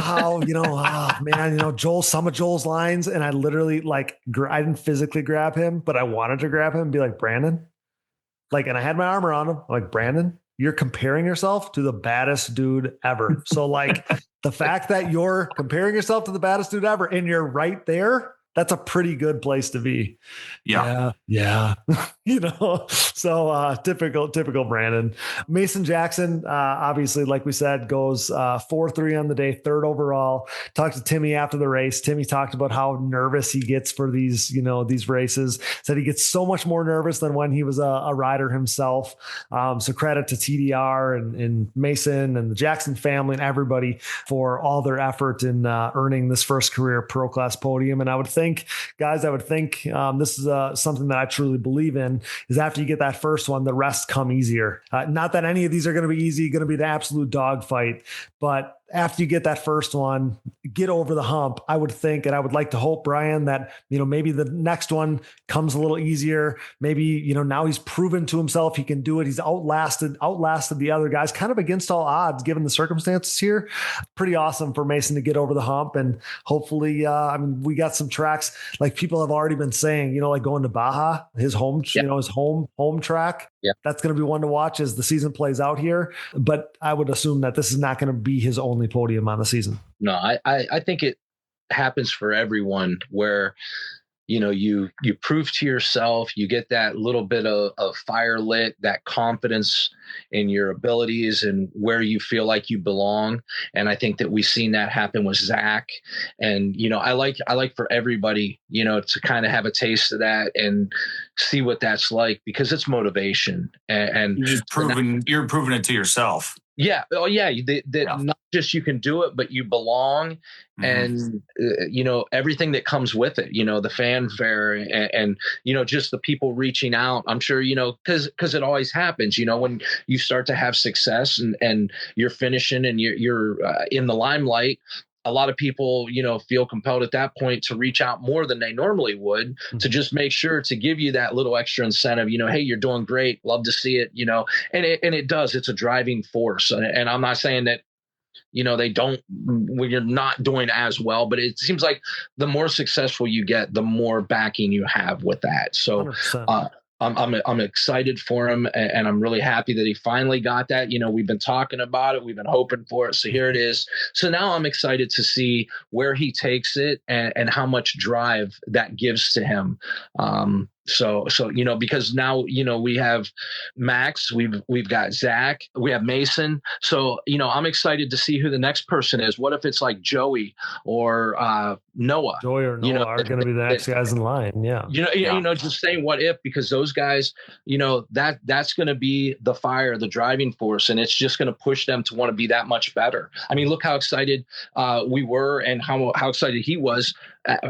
some of Joel's lines, and I literally I didn't physically grab him, but I wanted to grab him and be like, Brandon, and I had my arm around him. I'm like, Brandon, you're comparing yourself to the baddest dude ever. So the fact that you're comparing yourself to the baddest dude ever and you're right there, that's a pretty good place to be. Yeah. So typical Brandon. Mason Jackson, obviously, like we said, goes 4-3 on the day, third overall. Talked to Timmy after the race. Timmy talked about how nervous he gets for these races. Said he gets so much more nervous than when he was a rider himself. So credit to TDR and Mason and the Jackson family and everybody for all their effort in earning this first career pro class podium. And I would think, this is something that I truly believe in, is after you get that first one, the rest come easier. Not that any of these are going to be easy, going to be the absolute dogfight, but after you get that first one, get over the hump, I would think, and I would like to hope, Brian, that, maybe the next one comes a little easier. Maybe, now he's proven to himself he can do it. He's outlasted the other guys, kind of against all odds, given the circumstances here. Pretty awesome for Mason to get over the hump. And hopefully, we got some tracks, like people have already been saying, like going to Baja, his home, his home track. Yeah. That's going to be one to watch as the season plays out here. But I would assume that this is not going to be his only podium on the season. No, I think it happens for everyone where, you prove to yourself, you get that little bit of fire lit, that confidence in your abilities and where you feel like you belong. And I think that we've seen that happen with Zach. And, I like for everybody, to kind of have a taste of that and see what that's like, because it's motivation. And you're proving it to yourself. Yeah. Oh, yeah. Not just you can do it, but you belong. And, everything that comes with it, the fanfare and, just the people reaching out. I'm sure, because it always happens, when you start to have success and you're finishing and you're in the limelight. A lot of people, feel compelled at that point to reach out more than they normally would to just make sure to give you that little extra incentive, hey, you're doing great. Love to see it, and it does. It's a driving force. And I'm not saying that when you're not doing as well, but it seems like the more successful you get, the more backing you have with that. So, I'm excited for him, and I'm really happy that he finally got that. We've been talking about it. We've been hoping for it. So here it is. So now I'm excited to see where he takes it and how much drive that gives to him. So because now we have Max, we've got Zach, we have Mason. So I'm excited to see who the next person is. What if it's like Joey or Noah? Joey or Noah are going to be the next guys in line. Yeah. Just saying what if, because those guys, that's going to be the fire, the driving force, and it's just going to push them to want to be that much better. I mean, look how excited we were, and how excited he was,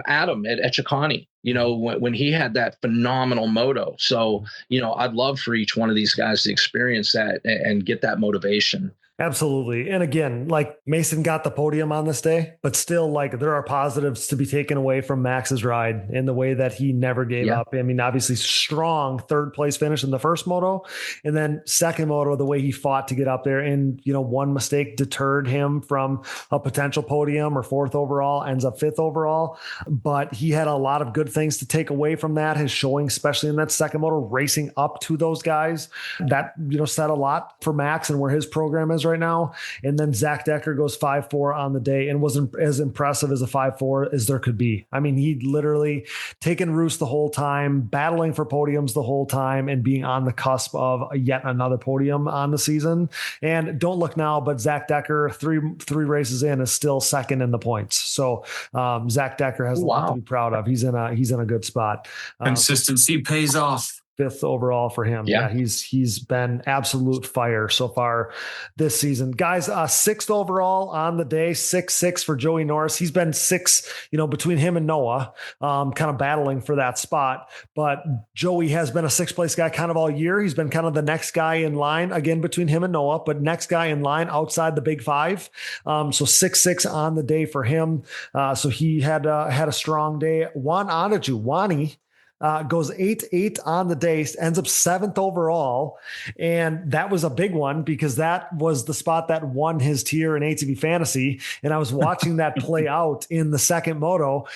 Adam at Chicani, when he had that phenomenal moto. So, I'd love for each one of these guys to experience that and get that motivation. Absolutely. And again, like Mason got the podium on this day, but still, like, there are positives to be taken away from Max's ride in the way that he never gave up. I mean, obviously strong third place finish in the first moto, and then second moto, the way he fought to get up there, and, one mistake deterred him from a potential podium or fourth overall, ends up fifth overall. But he had a lot of good things to take away from that. His showing, especially in that second moto, racing up to those guys, that, said a lot for Max and where his program is right now. And then Zach Decker goes 5.4 on the day and wasn't as impressive as a 5.4 as there could be. I mean, he'd literally taken roost the whole time, battling for podiums the whole time, and being on the cusp of yet another podium on the season. And don't look now, but Zach Decker, three races in, is still second in the points. So Zach Decker has a lot to be proud of. He's in a good spot. Consistency pays off. Fifth overall for him. Yeah, he's been absolute fire so far this season. Guys, sixth overall on the day, 6-6 for Joey Norris. He's been six, between him and Noah, kind of battling for that spot. But Joey has been a sixth place guy kind of all year. He's been kind of the next guy in line, again, between him and Noah, but next guy in line outside the big five. So 6-6 on the day for him. So he had a strong day. Wani goes 8-8 on the day, ends up seventh overall. And that was a big one because that was the spot that won his tier in ATV Fantasy. And I was watching that play out in the second moto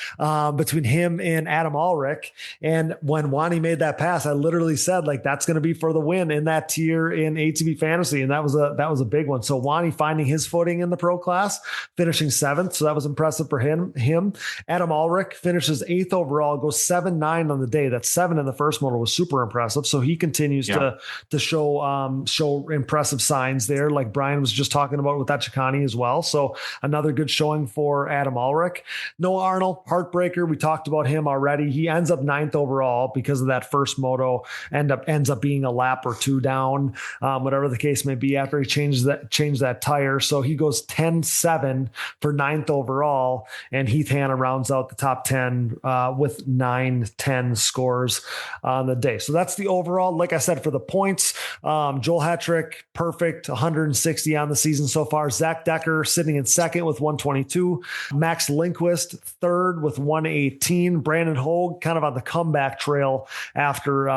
between him and Adam Ulrich. And when Wani made that pass, I literally said, like, that's going to be for the win in that tier in ATV Fantasy. And that was a big one. So Wani finding his footing in the pro class, finishing seventh. So that was impressive for him. Adam Ulrich finishes eighth overall, goes 7-9 on the day. That 7 in the first moto was super impressive. So he continues to show impressive signs there, like Brian was just talking about with that Chicani as well. So another good showing for Adam Ulrich. Noah Arnold, heartbreaker. We talked about him already. He ends up 9th overall because of that first moto, ends up being a lap or two down, whatever the case may be, after he changed that tire. So he goes 10-7 for 9th overall, and Heath Hanna rounds out the top 10 with 9-10 scores on the day. So that's the overall. Like I said, for the points, Joel Hetrick, perfect, 160 on the season so far. Zach Decker sitting in second with 122. Max Lindquist third with 118. Brandon Hoag kind of on the comeback trail after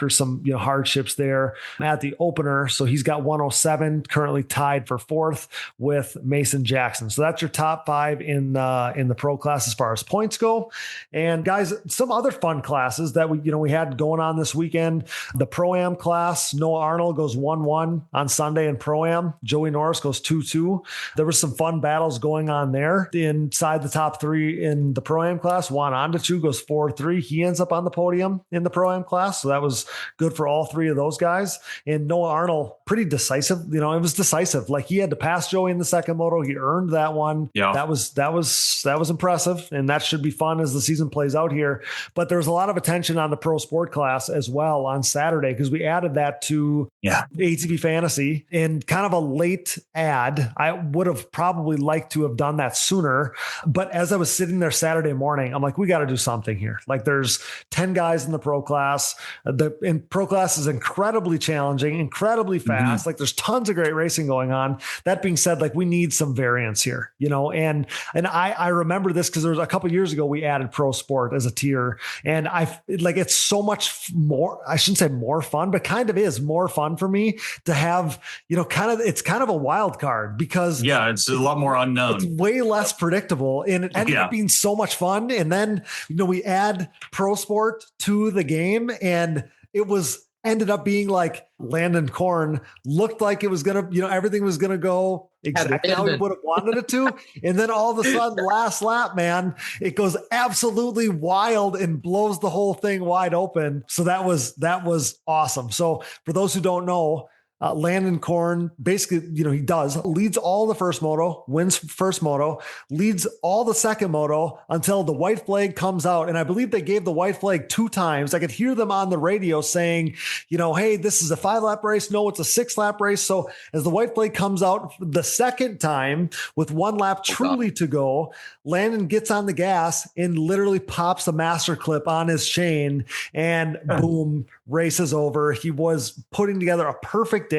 some hardships there at the opener. So he's got 107, currently tied for fourth with Mason Jackson. So that's your top five in the pro class as far as points go. And guys, some other fun classes that we had going on this weekend. The Pro-Am class, Noah Arnold goes 1-1 on Sunday in Pro-Am. Joey Norris goes 2-2. There was some fun battles going on there. Inside the top three in the Pro-Am class, Juan Ondichu goes 4-3. He ends up on the podium in the Pro-Am class. So that was good for all three of those guys. And Noah Arnold, pretty decisive. It was decisive. Like, he had to pass Joey in the second moto. He earned that one. Yeah. That was impressive. And that should be fun as the season plays out here. But there was a lot of attention on the pro sport class as well on Saturday, because we added that to ATV Fantasy in kind of a late ad. I would have probably liked to have done that sooner, but as I was sitting there Saturday morning, I'm like, we got to do something here. Like, there's 10 guys in the pro class. The pro class is incredibly challenging, incredibly fast. Like, there's tons of great racing going on. That being said, like, we need some variance here, and I remember this because there was a couple years ago we added pro sport as a tier, and I it's so much more, I shouldn't say more fun, but kind of is more fun for me to have, it's kind of a wild card because it's a lot more unknown. It's way less predictable and it ended up being so much fun. And then, we add pro sport to the game and it ended up being like Landon Korn looked like it was going to, everything was going to go exactly how he would have wanted it to. And then all of a sudden, last lap, man, it goes absolutely wild and blows the whole thing wide open. So that was awesome. So for those who don't know, Landon Korn basically, he leads all the first moto, wins first moto, leads all the second moto until the white flag comes out. And I believe they gave the white flag 2 times. I could hear them on the radio saying, hey, this is a 5-lap race. No, it's a 6-lap race. So as the white flag comes out the second time with 1 lap truly to go, Landon gets on the gas and literally pops a master clip on his chain and boom, race is over. He was putting together a perfect day.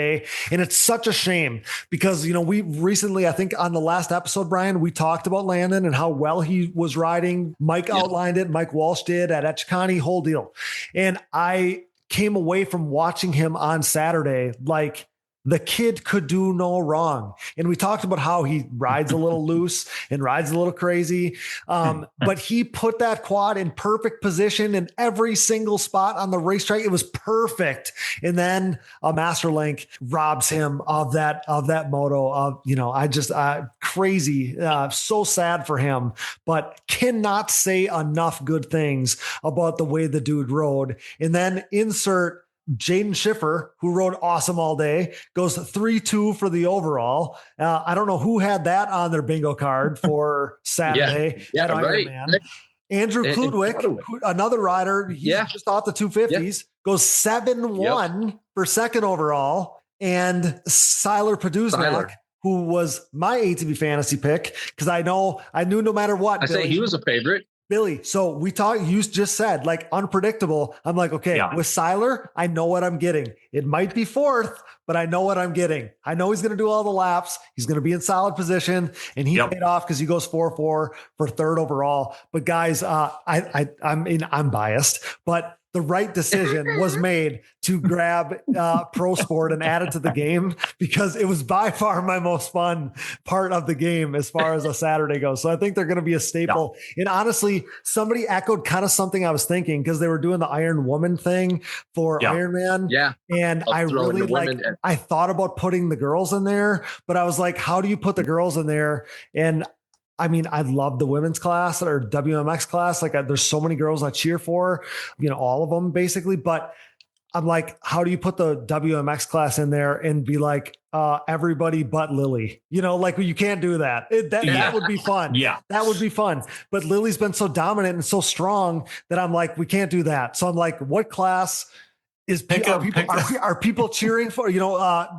And it's such a shame because, we recently, I think on the last episode, Brian, we talked about Landon and how well he was riding. Mike outlined it. Mike Walsh did at Etchconnie, whole deal. And I came away from watching him on Saturday like, the kid could do no wrong. And we talked about how he rides a little loose and rides a little crazy. But he put that quad in perfect position in every single spot on the racetrack. It was perfect. And then a Master Link robs him of that moto crazy. So sad for him, but cannot say enough good things about the way the dude rode. And then insert Jaden Schiffer, who rode awesome all day, goes 3-2 for the overall. I don't know who had that on their bingo card for Saturday. Right. Ironman. Andrew Kludwick, another rider, just off the 250s, goes 7-1 for second overall. And Siler Paduznak, who was my ATV fantasy pick, because I knew no matter what. Say he was a favorite. Billy, so you just said like unpredictable. I'm like, okay, with Siler, I know what I'm getting. It might be 4th, but I know what I'm getting. I know he's going to do all the laps. He's going to be in solid position and he paid off because he goes 4-4 for 3rd overall. But guys, I'm biased, but the right decision was made to grab Pro Sport and add it to the game because it was by far my most fun part of the game as far as a Saturday goes. So I think they're going to be a staple. Yeah. And honestly, somebody echoed kind of something I was thinking because they were doing the Iron Woman thing for Ironman. Yeah. And I really I thought about putting the girls in there, but I was like, how do you put the girls in there? And I mean, I love the women's class or WMX class. Like there's so many girls I cheer for, all of them basically. But I'm like, how do you put the WMX class in there and be like, everybody but Lily, like you can't do that. That would be fun. Yeah, that would be fun. But Lily's been so dominant and so strong that I'm like, we can't do that. So I'm like, what class are people cheering for,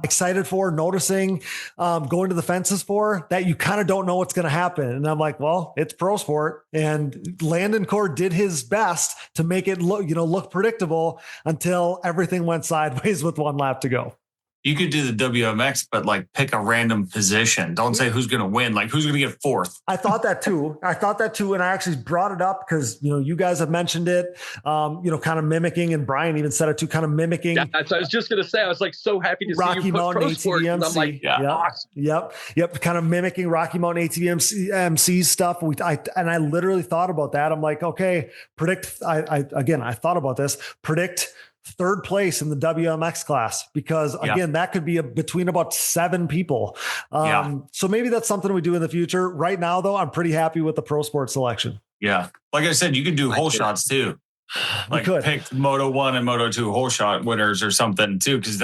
excited for, noticing, going to the fences for that you kind of don't know what's going to happen. And I'm like, well, it's Pro Sport and Landon Korn did his best to make it look predictable until everything went sideways with 1 lap to go. You could do the WMX, but like pick a random position. Don't say who's going to win. Like who's going to get 4th. I thought that too. And I actually brought it up because, you guys have mentioned it, kind of mimicking, and Brian even said it too, kind of mimicking. Yeah, that's what I was just going to say. I was like so happy to Rocky see you put Mountain Pro Sport. ATVMC. I'm like, awesome. Yep. Kind of mimicking Rocky Mountain ATVMC stuff. I literally thought about that. I'm like, okay, predict. I thought about this. Predict 3rd place in the WMX class, because again, that could be between about 7 people. So maybe that's something we do in the future. Right now though, I'm pretty happy with the Pro Sport selection. Yeah. Like I said, you could do whole shots too. Like pick Moto 1 and Moto 2 whole shot winners or something too. Cause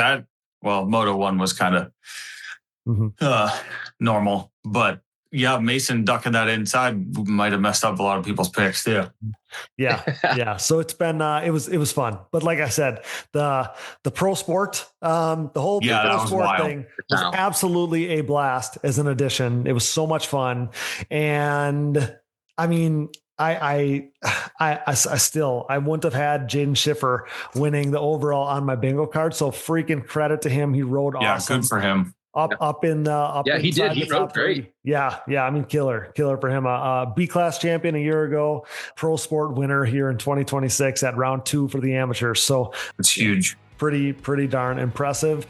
Moto 1 was kind of normal, but Mason ducking that inside might have messed up a lot of people's picks too. Yeah. So it's been, it was fun, but like I said, the Pro Sport, the whole Pro Sport thing was absolutely a blast as an addition. It was so much fun. And I mean, I wouldn't have had Jaden Schiffer winning the overall on my bingo card. So freaking credit to him. He rode awesome. Good for him. up he did. He rode great. Yeah. I mean, killer for him. B-class champion a year ago, pro sport winner here in 2026 at round 2 for the amateurs. So it's huge. Pretty darn impressive.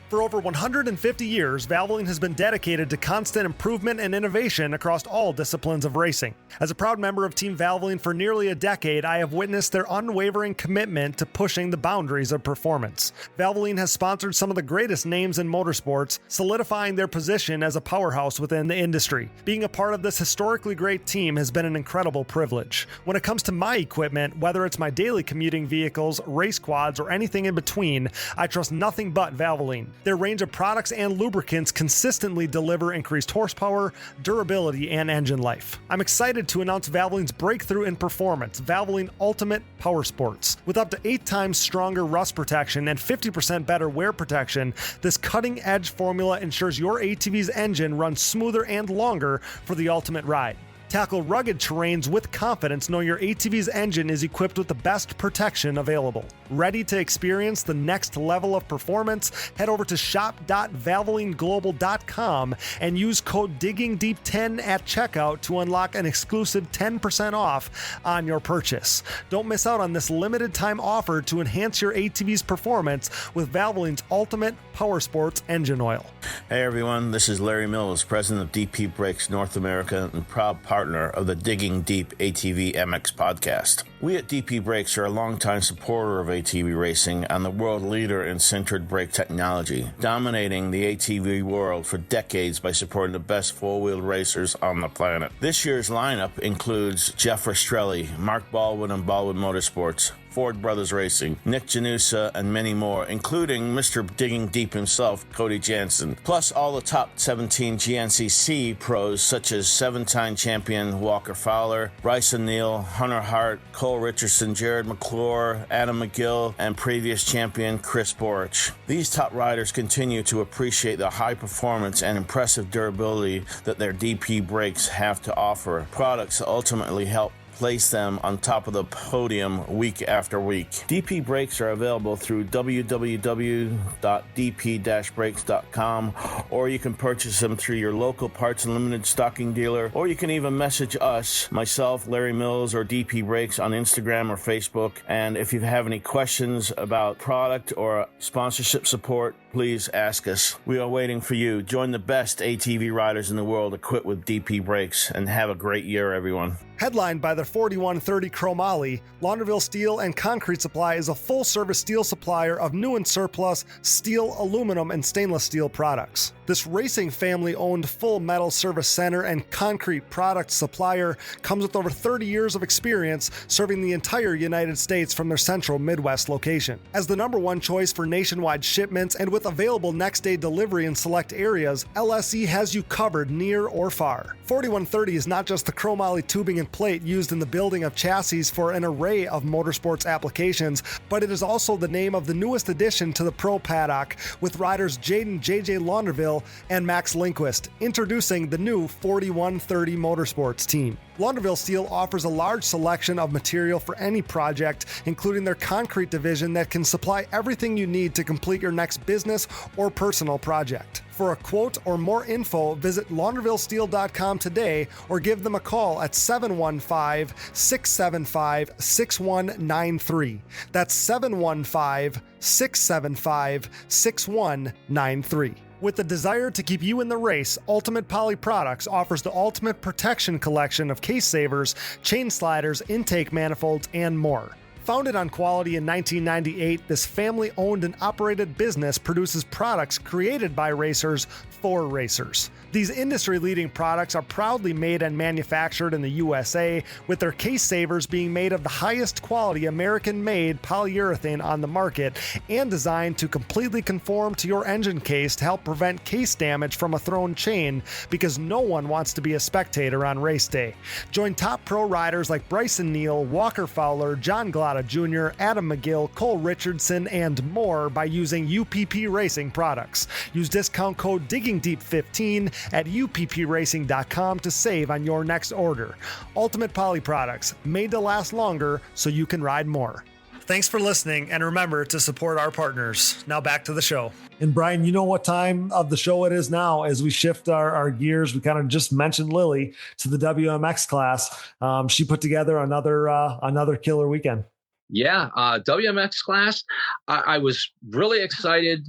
For over 150 years, Valvoline has been dedicated to constant improvement and innovation across all disciplines of racing. As a proud member of Team Valvoline for nearly a decade, I have witnessed their unwavering commitment to pushing the boundaries of performance. Valvoline has sponsored some of the greatest names in motorsports, solidifying their position as a powerhouse within the industry. Being a part of this historically great team has been an incredible privilege. When it comes to my equipment, whether it's my daily commuting vehicles, race quads, or anything in between, I trust nothing but Valvoline. Their range of products and lubricants consistently deliver increased horsepower, durability, and engine life. I'm excited to announce Valvoline's breakthrough in performance, Valvoline Ultimate Power Sports. With up to 8 times stronger rust protection and 50% better wear protection, this cutting-edge formula ensures your ATV's engine runs smoother and longer for the ultimate ride. Tackle rugged terrains with confidence knowing your ATV's engine is equipped with the best protection available. Ready to experience the next level of performance? Head over to shop.valvolineglobal.com and use code DIGGINGDEEP10 at checkout to unlock an exclusive 10% off on your purchase. Don't miss out on this limited time offer to enhance your ATV's performance with Valvoline's Ultimate Power Sports engine oil. Hey everyone, this is Larry Mills, president of DP Brakes North America and proud partner of the Digging Deep ATVMX Podcast. We at DP Brakes are a longtime supporter of ATV racing and the world leader in sintered brake technology, dominating the ATV world for decades by supporting the best four-wheel racers on the planet. This year's lineup includes Jeff Rastrelli, Mark Baldwin and Baldwin Motorsports, Ford Brothers Racing, Nick Janusa, and many more, including Mr. Digging Deep himself, Cody Jansen, plus all the top 17 GNCC pros such as 7-time champion Walker Fowler, Bryson Neal, Hunter Hart, Cole Richardson, Jared McClure, Adam McGill, and previous champion Chris Borich. These top riders continue to appreciate the high performance and impressive durability that their DP brakes have to offer, products that ultimately help place them on top of the podium week after week. DP brakes are available through www.dp-brakes.com, or you can purchase them through your local Parts Unlimited stocking dealer, or you can even message us, myself, Larry Mills, or DP Brakes on Instagram or Facebook. And if you have any questions about product or sponsorship support, please ask us. We are waiting for you. Join the best ATV riders in the world equipped with DP brakes, and have a great year, everyone. Headlined by the 4130 Chromoly, Launderville Steel and Concrete Supply is a full-service steel supplier of new and surplus steel, aluminum, and stainless steel products. This racing family-owned full metal service center and concrete product supplier comes with over 30 years of experience serving the entire United States from their central Midwest location. As the #1 choice for nationwide shipments and with available next-day delivery in select areas, LSE has you covered near or far. 4130 is not just the chromoly tubing and plate used in the building of chassis for an array of motorsports applications, but it is also the name of the newest addition to the pro paddock with riders Jaden JJ Launderville and Max Lindquist, introducing the new 4130 Motorsports team. Launderville Steel offers a large selection of material for any project, including their concrete division that can supply everything you need to complete your next business or personal project. For a quote or more info, visit laundervillesteel.com today or give them a call at 715-675-6193. That's 715-675-6193. With the desire to keep you in the race, Ultimate Poly Products offers the Ultimate Protection Collection of case savers, chain sliders, intake manifolds, and more. Founded on quality in 1998, this family-owned and operated business produces products created by racers for racers. These industry-leading products are proudly made and manufactured in the USA, with their case savers being made of the highest quality American-made polyurethane on the market and designed to completely conform to your engine case to help prevent case damage from a thrown chain, because no one wants to be a spectator on race day. Join top pro riders like Bryson Neal, Walker Fowler, John Glotta Jr., Adam McGill, Cole Richardson, and more by using UPP Racing products. Use discount code DIGGINGDEEP15 at uppracing.com to save on your next order. Ultimate Poly Products, made to last longer so you can ride more. Thanks for listening, and remember to support our partners. Now back to the show. And Brian, you know what time of the show it is now as we shift our gears. We kind of just mentioned Lily to the WMX class. She put together another killer weekend. Yeah, WMX class. I was really excited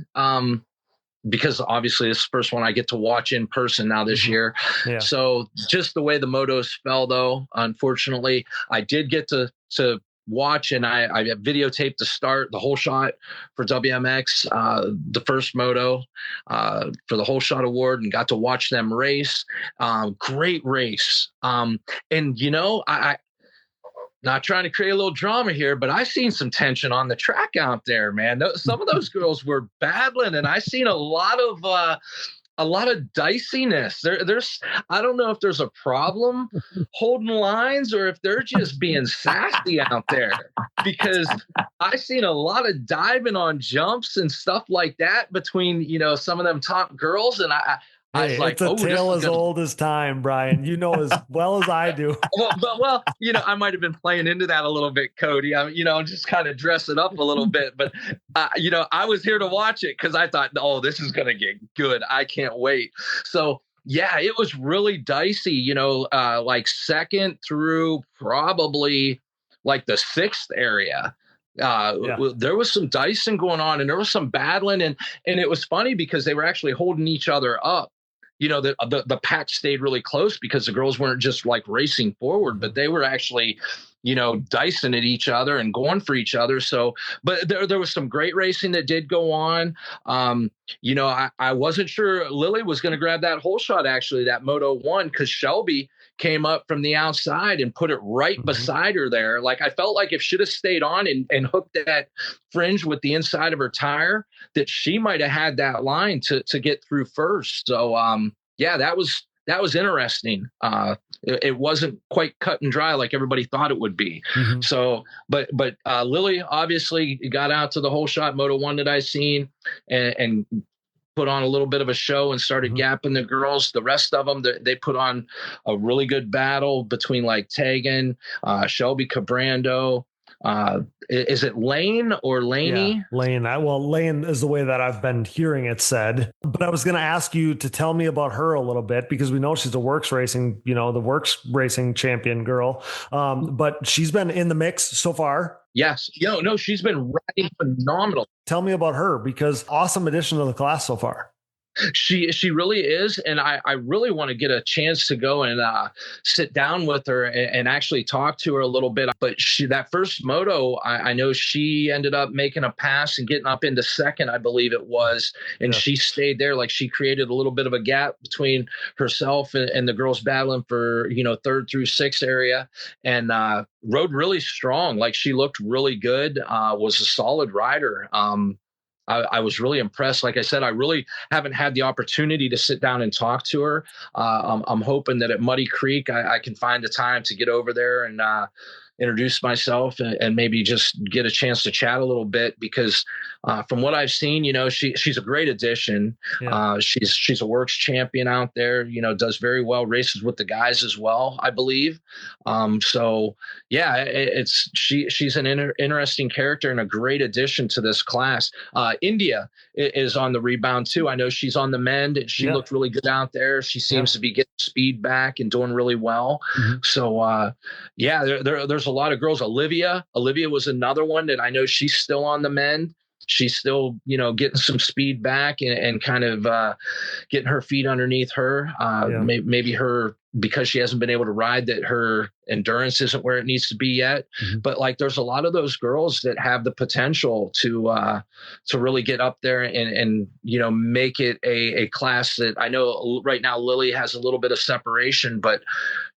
because obviously this is the first one I get to watch in person now this year. Yeah. So just the way the motos fell, though, unfortunately, I did get to watch, and I videotaped the whole shot for WMX, the first moto for the whole shot award, and got to watch them race. Great race. And I not trying to create a little drama here, but I seen some tension on the track out there, man. Some of those girls were battling, and I seen a lot of diciness. There's I don't know if there's a problem holding lines or if they're just being sassy out there, because I seen a lot of diving on jumps and stuff like that between some of them top girls, and I was like, it's a tale as old as time, Brian. You know as well as I do. well, I might have been playing into that a little bit, Cody. I'm just kind of dress it up a little bit. But, I was here to watch it because I thought, oh, this is going to get good. I can't wait. So, yeah, it was really dicey, like second through probably like the sixth area. There was some dicing going on, and there was some battling, and it was funny because they were actually holding each other up. The pack stayed really close because the girls weren't just like racing forward, but they were actually, dicing at each other and going for each other. So, but there was some great racing that did go on. I wasn't sure Lily was going to grab that whole shot, actually, that Moto 1, because Shelby came up from the outside and put it right beside her there. Like, I felt like if she'd have stayed on and hooked that fringe with the inside of her tire, that she might have had that line to get through first. So, that was interesting. It wasn't quite cut and dry like everybody thought it would be. Mm-hmm. So, but Lily obviously got out to the whole shot Moto 1 that I seen and put on a little bit of a show and started gapping the girls. The rest of them, they put on a really good battle between like Tegan, Shelby Cabrando. Is it Lane or Laney? Yeah, Lane. Lane is the way that I've been hearing it said. But I was going to ask you to tell me about her a little bit, because we know she's a works racing, the works racing champion girl. But she's been in the mix so far. Yes. No, she's been riding phenomenal. Tell me about her, because awesome addition to the class so far. She really is. And I really want to get a chance to go and sit down with her and actually talk to her a little bit. But that first moto, I know she ended up making a pass and getting up into second, I believe it was. And she stayed there. Like, she created a little bit of a gap between herself and the girls battling for, third through sixth area, and rode really strong. Like, she looked really good, was a solid rider. I was really impressed. Like I said, I really haven't had the opportunity to sit down and talk to her. I'm hoping that at Muddy Creek, I can find the time to get over there and introduce myself and maybe just get a chance to chat a little bit, because from what I've seen, she's a great addition. Yeah. She's a works champion out there, does very well, races with the guys as well, I believe. So yeah, she's an interesting character and a great addition to this class. India is on the rebound too. I know she's on the mend. She looked really good out there. She seems to be getting speed back and doing really well. Mm-hmm. So there's a lot of girls. Olivia was another one that I know she's still on the mend. She's still, getting some speed back and kind of getting her feet underneath her. Maybe her, because she hasn't been able to ride, that her endurance isn't where it needs to be yet. Mm-hmm. But like, there's a lot of those girls that have the potential to really get up there and make it a class that I know right now Lily has a little bit of separation, but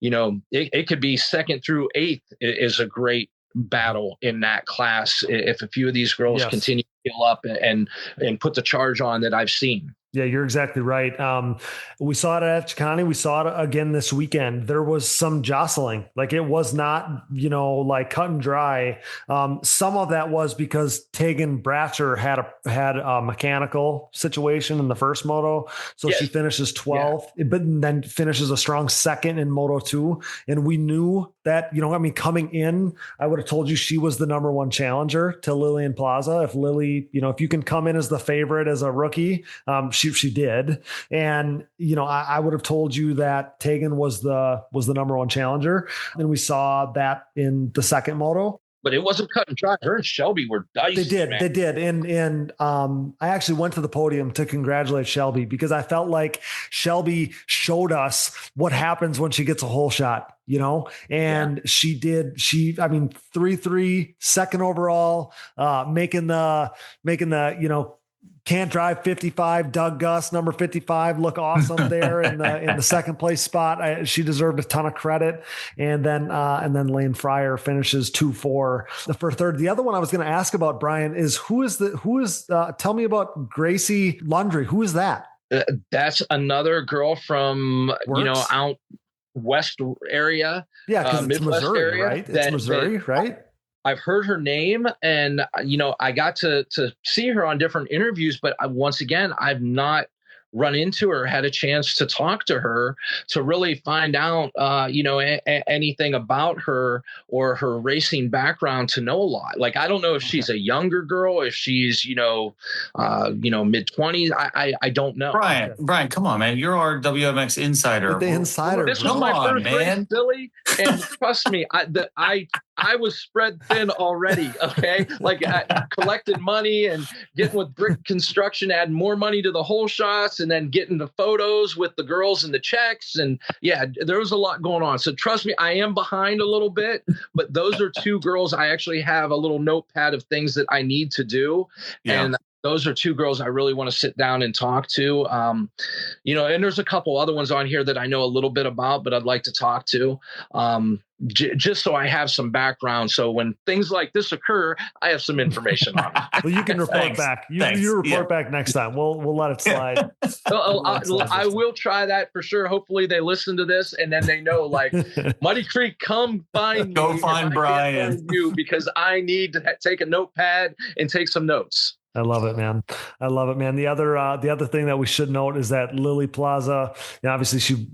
it could be second through eighth is a great battle in that class if a few of these girls continue to heal up and put the charge on that I've seen. Yeah, you're exactly right. We saw it at Chicani. We saw it again this weekend. There was some jostling. Like, it was not, like cut and dry. Some of that was because Tegan Bratcher had a mechanical situation in the first moto. So she finishes 12th, but then finishes a strong second in Moto 2. And we knew that, I mean, coming in, I would have told you she was the number one challenger to Lillian Plaza. If Lily, if you can come in as the favorite as a rookie, she did. And, I would have told you that Tegan was the number one challenger. And we saw that in the second moto. But it wasn't cut and dry. Her and Shelby were diced. They did. And I actually went to the podium to congratulate Shelby because I felt like Shelby showed us what happens when she gets a hole shot, and she did. 3-3 second overall, making the, can't drive 55, Doug Gus, number 55, look awesome there in the second place spot. She deserved a ton of credit. And then Lane Fryer finishes 2-4 for third. The other one I was going to ask about, Brian, is tell me about Gracie Lundry. Who is that? That's another girl from, out west area. Yeah. Cause it's Midwest Missouri, area, right? It's Missouri, right? I've heard her name and, I got to see her on different interviews, but once again, I've not run into her, had a chance to talk to her to really find out, anything about her or her racing background to know a lot. Like, I don't know if she's a younger girl, if she's, mid 20s. I don't know. Brian, come on, man. You're our WMX insider. The insider. This was my first race, Billy. And trust me, I was spread thin already. Okay. Like I collected money and getting with Brick Construction, adding more money to the hole shots and then getting the photos with the girls and the checks. And yeah, there was a lot going on. So trust me, I am behind a little bit, but those are two girls. I actually have a little notepad of things that I need to do. Yeah. And those are two girls I really want to sit down and talk to. And there's a couple other ones on here that I know a little bit about, but I'd like to talk to. Just so I have some background. So when things like this occur, I have some information on it. Well, you can report back. You report back next time. We'll let it slide. I will try that for sure. Hopefully they listen to this and then they know, like, Muddy Creek, come find me. Go find Brian. You, because I need to take a notepad and take some notes. I love it, man. The other thing that we should note is that Lily Plaza, obviously she,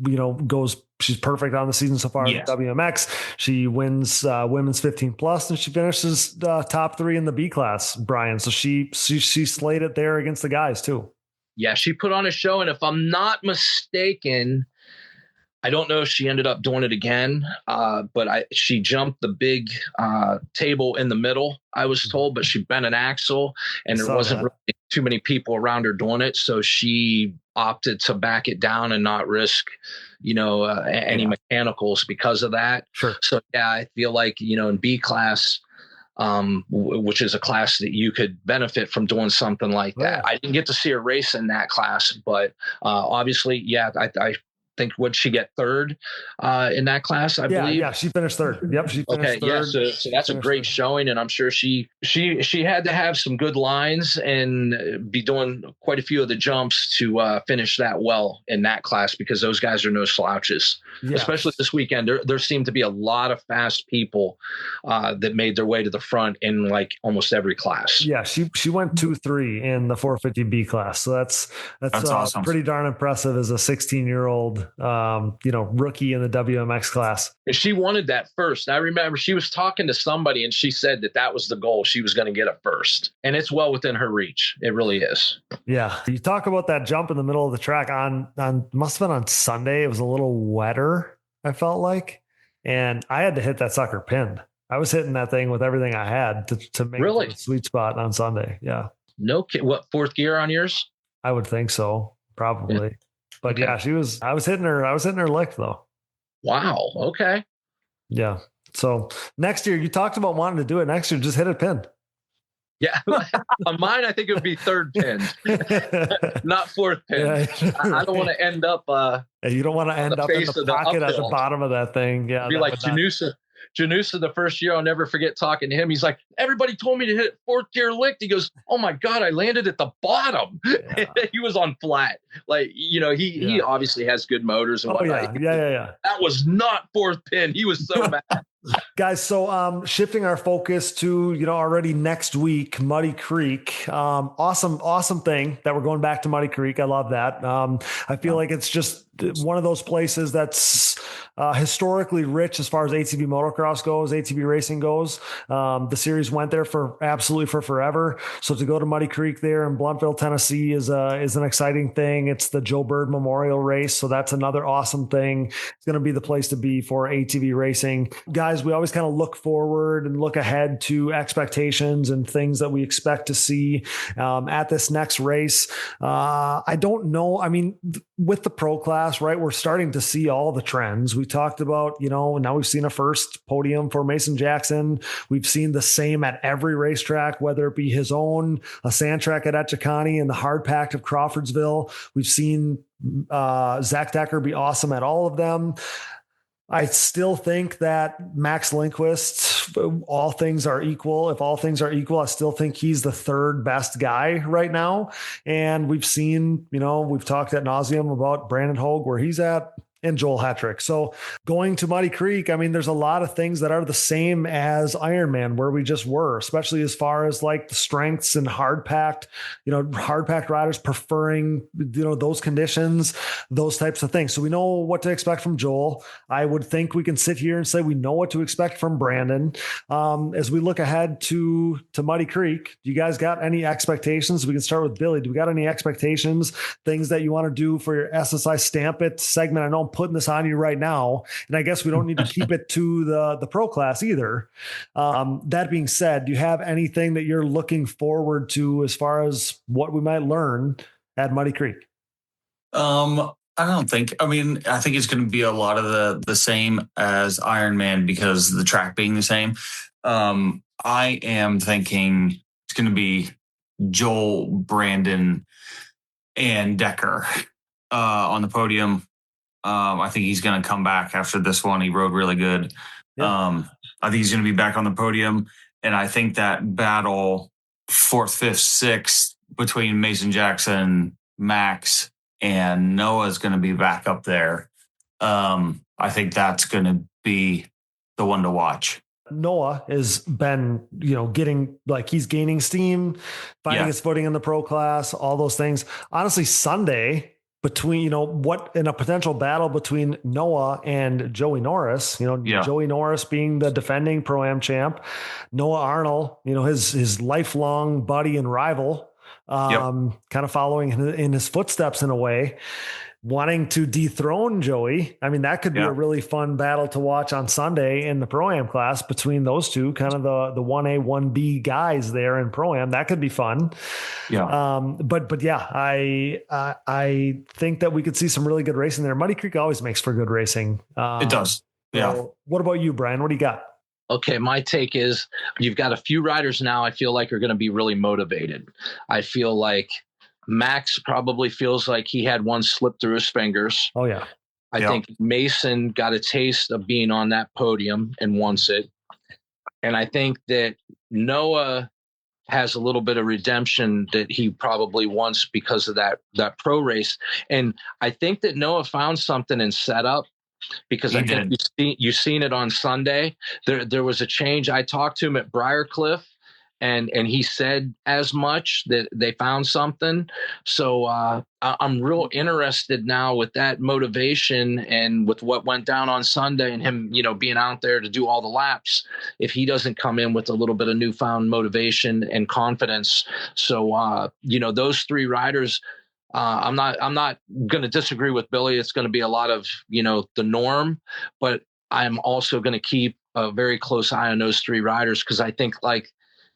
she's perfect on the season so far. Yes. In WMX. She wins women's 15 plus and she finishes top 3 in the B class, Brian. So she slayed it there against the guys too. Yeah. She put on a show. And if I'm not mistaken, I don't know if she ended up doing it again, but she jumped the big table in the middle, I was told, but she bent an axle and there wasn't really too many people around her doing it. So she opted to back it down and not risk, any mechanicals because of that. Sure. So yeah, I feel like, in B class, which is a class that you could benefit from doing something like that. I didn't get to see her race in that class, but obviously, yeah, I think, would she get third in that class? I believe. Yeah, she finished third. Yep, she finished third. Yeah, so that's a great showing, and I'm sure she had to have some good lines and be doing quite a few of the jumps to finish that well in that class because those guys are no slouches. Yeah. Especially this weekend, there seemed to be a lot of fast people that made their way to the front in like almost every class. Yeah, she went 2-3 in the 450B class, so that's awesome. Pretty darn impressive as a 16-year-old. Rookie in the WMX class. She wanted that first. I remember she was talking to somebody and she said that was the goal. She was going to get it first, and it's well within her reach. It really is. Yeah. You talk about that jump in the middle of the track on must have been on Sunday. It was a little wetter, I felt like, and I had to hit that sucker pinned. I was hitting that thing with everything I had to make the sweet spot on Sunday. Yeah. No kid. What, fourth gear on yours? I would think so. Probably. Yeah. But yeah, I was hitting her lick though. Wow. Okay. Yeah. So next year, you talked about wanting to do it next year, just hit a pin. Yeah. On mine, I think it would be third pin, not fourth pin. Yeah. I don't want to end up. You don't want to end up in the pocket at the bottom of that thing. Yeah. It'd be like Janusa, the first year, I'll never forget talking to him. He's like, everybody told me to hit fourth gear licked. He goes, oh my God, I landed at the bottom. Yeah. He was on flat. Like, he obviously has good motors and whatnot. Yeah. That was not fourth pin. He was so mad. Guys, so shifting our focus to, already next week, Muddy Creek. Awesome thing that we're going back to Muddy Creek. I love that. I feel like it's just one of those places that's historically rich as far as ATV motocross goes, ATV racing goes. The series went there for forever. So to go to Muddy Creek there in Bluntville, Tennessee is an exciting thing. It's the Joe Bird Memorial Race. So that's another awesome thing. It's going to be the place to be for ATV racing. Guys, we always kind of look forward and look ahead to expectations and things that we expect to see at this next race. I don't know. I mean, with the pro class, right, we're starting to see all the trends. We talked about, now we've seen a first podium for Mason Jackson. We've seen the same at every racetrack, whether it be his own, a sand track at Etchecani and the hard packed of Crawfordsville. We've seen Zach Decker be awesome at all of them. I still think that Max Lindquist, all things are equal. If all things are equal, I still think he's the third best guy right now. And we've seen, we've talked ad nauseum about Brandon Hoag, where he's at, and Joel Hetrick. So going to Muddy Creek, I mean, there's a lot of things that are the same as Ironman, where we just were, especially as far as like the strengths and hard packed riders preferring, those conditions, those types of things. So we know what to expect from Joel. I would think we can sit here and say we know what to expect from Brandon. As we look ahead to Muddy Creek, do you guys got any expectations? We can start with Billy. Do we got any expectations, things that you want to do for your SSI Stamp It segment? I know I'm putting this on you right now, and I guess we don't need to keep it to the pro class either. That being said, do you have anything that you're looking forward to as far as what we might learn at Muddy Creek? I don't think. I mean, I think it's going to be a lot of the same as Ironman because the track being the same. I am thinking it's going to be Joel, Brandon, and Decker on the podium. I think he's going to come back after this one. He rode really good. Yeah. I think he's going to be back on the podium. And I think that battle 4th, 5th, 6th between Mason Jackson, Max, and Noah is going to be back up there. I think that's going to be the one to watch. Noah has been, he's gaining steam, finding his footing in the pro class, all those things. Honestly, Sunday, between, what in a potential battle between Noah and Joey Norris, Joey Norris being the defending Pro-Am champ, Noah Arnold, his lifelong buddy and rival, kind of following in his footsteps in a way, wanting to dethrone Joey. I mean, that could be a really fun battle to watch on Sunday in the Pro-Am class between those two, kind of the 1A, 1B guys there in Pro-Am. That could be fun. Yeah. But yeah, I think that we could see some really good racing there. Muddy Creek always makes for good racing. It does. Yeah. So what about you, Brian? What do you got? Okay, my take is you've got a few riders now I feel like are going to be really motivated. I feel like Max probably feels like he had one slip through his fingers. Oh, yeah. I think Mason got a taste of being on that podium and wants it. And I think that Noah has a little bit of redemption that he probably wants because of that pro race. And I think that Noah found something in setup because I think you've seen it on Sunday. There was a change. I talked to him at Briarcliff. And he said as much, that they found something. So I'm real interested now with that motivation and with what went down on Sunday and him, being out there to do all the laps, if he doesn't come in with a little bit of newfound motivation and confidence. So, those three riders, I'm not going to disagree with Billy. It's going to be a lot of, the norm, but I'm also going to keep a very close eye on those three riders because I think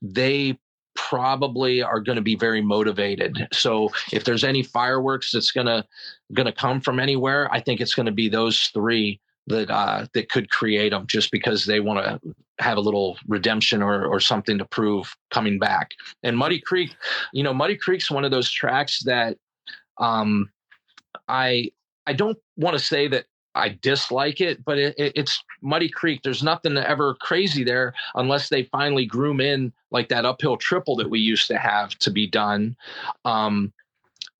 they probably are going to be very motivated. So if there's any fireworks that's going to come from anywhere, I think it's going to be those three that could create them just because they want to have a little redemption or something to prove coming back. And Muddy Creek, Muddy Creek's one of those tracks that I don't want to say that I dislike it, but it's Muddy Creek. There's nothing ever crazy there unless they finally groom in like that uphill triple that we used to have to be done. The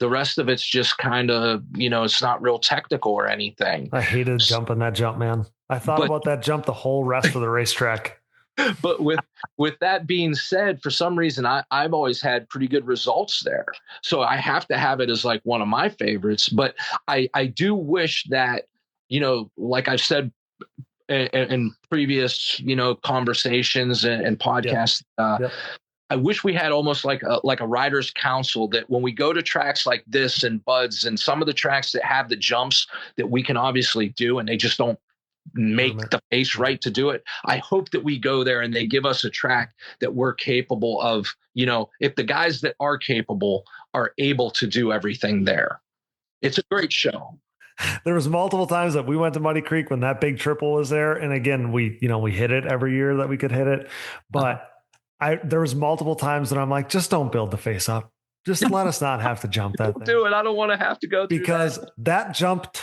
rest of it's just kind of, it's not real technical or anything. I hated jumping that jump, man. I thought about that jump the whole rest of the racetrack. But with that being said, for some reason, I've always had pretty good results there. So I have to have it as like one of my favorites. But I do wish that, like I've said in previous, conversations and podcasts, I wish we had almost like a riders council, that when we go to tracks like this and Buds and some of the tracks that have the jumps that we can obviously do, and they just don't make the face right to do it. I hope that we go there and they give us a track that we're capable of, if the guys that are capable are able to do everything there. It's a great show. There was multiple times that we went to Muddy Creek when that big triple was there. And again, we hit it every year that we could hit it. But there was multiple times that I'm like, just don't build the face up. Just let us not have to jump that thing. Do it. I don't want to have to go through because that jump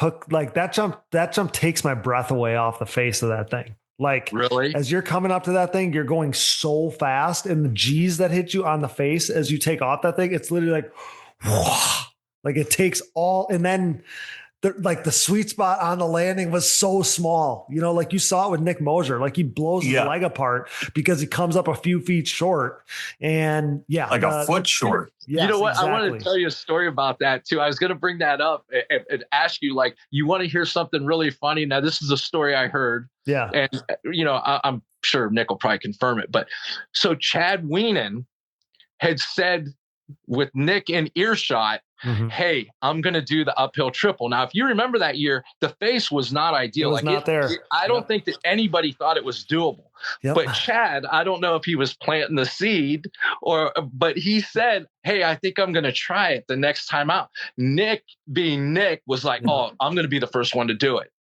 takes my breath away off the face of that thing. Like, really, as you're coming up to that thing, you're going so fast, and the G's that hit you on the face as you take off that thing, it's literally like it takes all, and then the sweet spot on the landing was so small, like you saw it with Nick Mosier, like he blows his leg apart because he comes up a few feet short, and a foot short. Yes, you know what? Exactly. I wanted to tell you a story about that too. I was going to bring that up and ask you, like, you want to hear something really funny? Now, this is a story I heard. Yeah. And, I'm sure Nick will probably confirm it. But so Chad Weenan had said with Nick in earshot, hey, I'm going to do the uphill triple. Now, if you remember that year, the face was not ideal. It was not there. I don't think that anybody thought it was doable. Yep. But Chad, I don't know if he was planting the seed but he said, hey, I think I'm going to try it the next time out. Nick, being Nick, was like, oh, I'm going to be the first one to do it.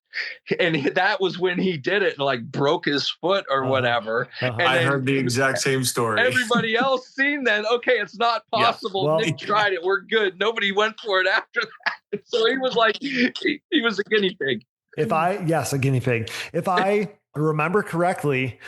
And that was when he did it and like broke his foot or whatever. And I heard the exact same story. Everybody else seen that. Okay, it's not possible. Yeah. Well, Nick tried it. We're good. Nobody went for it after that. So he was like, he was a guinea pig. A guinea pig. If I remember correctly,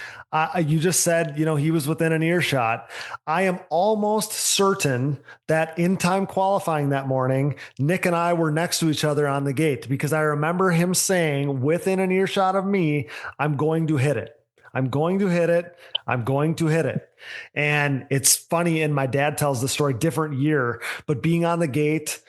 you just said, he was within an earshot. I am almost certain that in time qualifying that morning, Nick and I were next to each other on the gate, because I remember him saying within an earshot of me, I'm going to hit it. I'm going to hit it. I'm going to hit it. And it's funny. And my dad tells the story, different year, but being on the gate,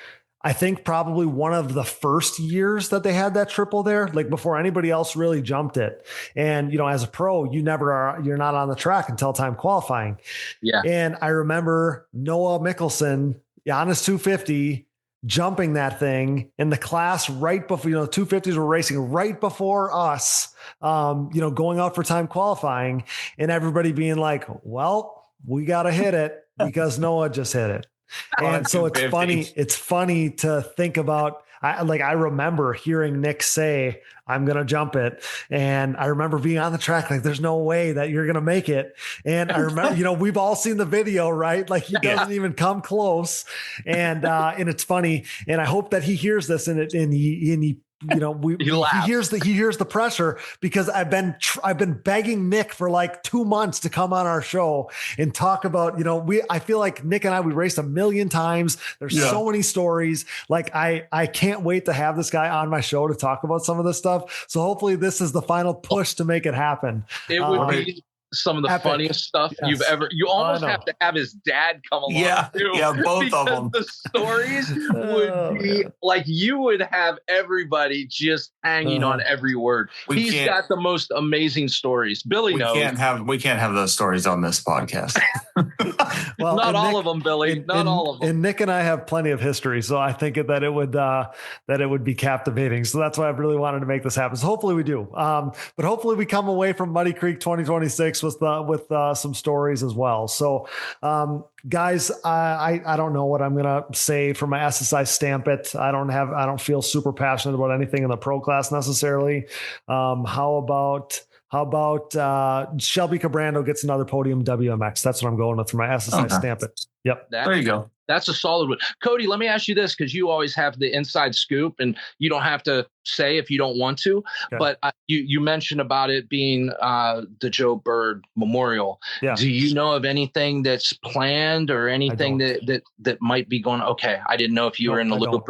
I think probably one of the first years that they had that triple there, like before anybody else really jumped it. And, as a pro, you're not on the track until time qualifying. Yeah. And I remember Noah Mickelson on his 250 jumping that thing in the class right before, 250s were racing right before us, going out for time qualifying, and everybody being like, well, we got to hit it because Noah just hit it. And so it's funny to think about. I remember hearing Nick say, I'm going to jump it. And I remember being on the track, like, there's no way that you're going to make it. And I remember, we've all seen the video, right? Like he doesn't even come close. And it's funny. And I hope that he hears this and he he hears the pressure, because I've been begging Nick for like 2 months to come on our show and talk about, I feel like Nick and we raced a million times. There's so many stories. Like I can't wait to have this guy on my show to talk about some of this stuff. So hopefully this is the final push to make it happen. It would be some of the funniest stuff you've ever. You almost have to have his dad come along. Both of them. The stories would be like, you would have everybody just hanging on every word. He's got the most amazing stories. Billy knows. We can't have those stories on this podcast. Well, not all of them, Billy. Not all of them. And Nick and I have plenty of history, so I think that it would be captivating. So that's why I really wanted to make this happen. So hopefully we do. But hopefully we come away from Muddy Creek 2026 with some stories as well. So, guys, I don't know what I'm going to say for my SSI Stamp It. I don't feel super passionate about anything in the pro class necessarily. How about Shelby Cabrando gets another podium WMX? That's what I'm going with for my SSI Stamp It. Yep. There you go. That's a solid one. Cody, let me ask you this, because you always have the inside scoop and you don't have to say if you don't want to, okay. But you mentioned about it being the Joe Bird Memorial. Yeah. Do you know of anything that's planned or anything that might be going? Okay. I didn't know if you were in the loop.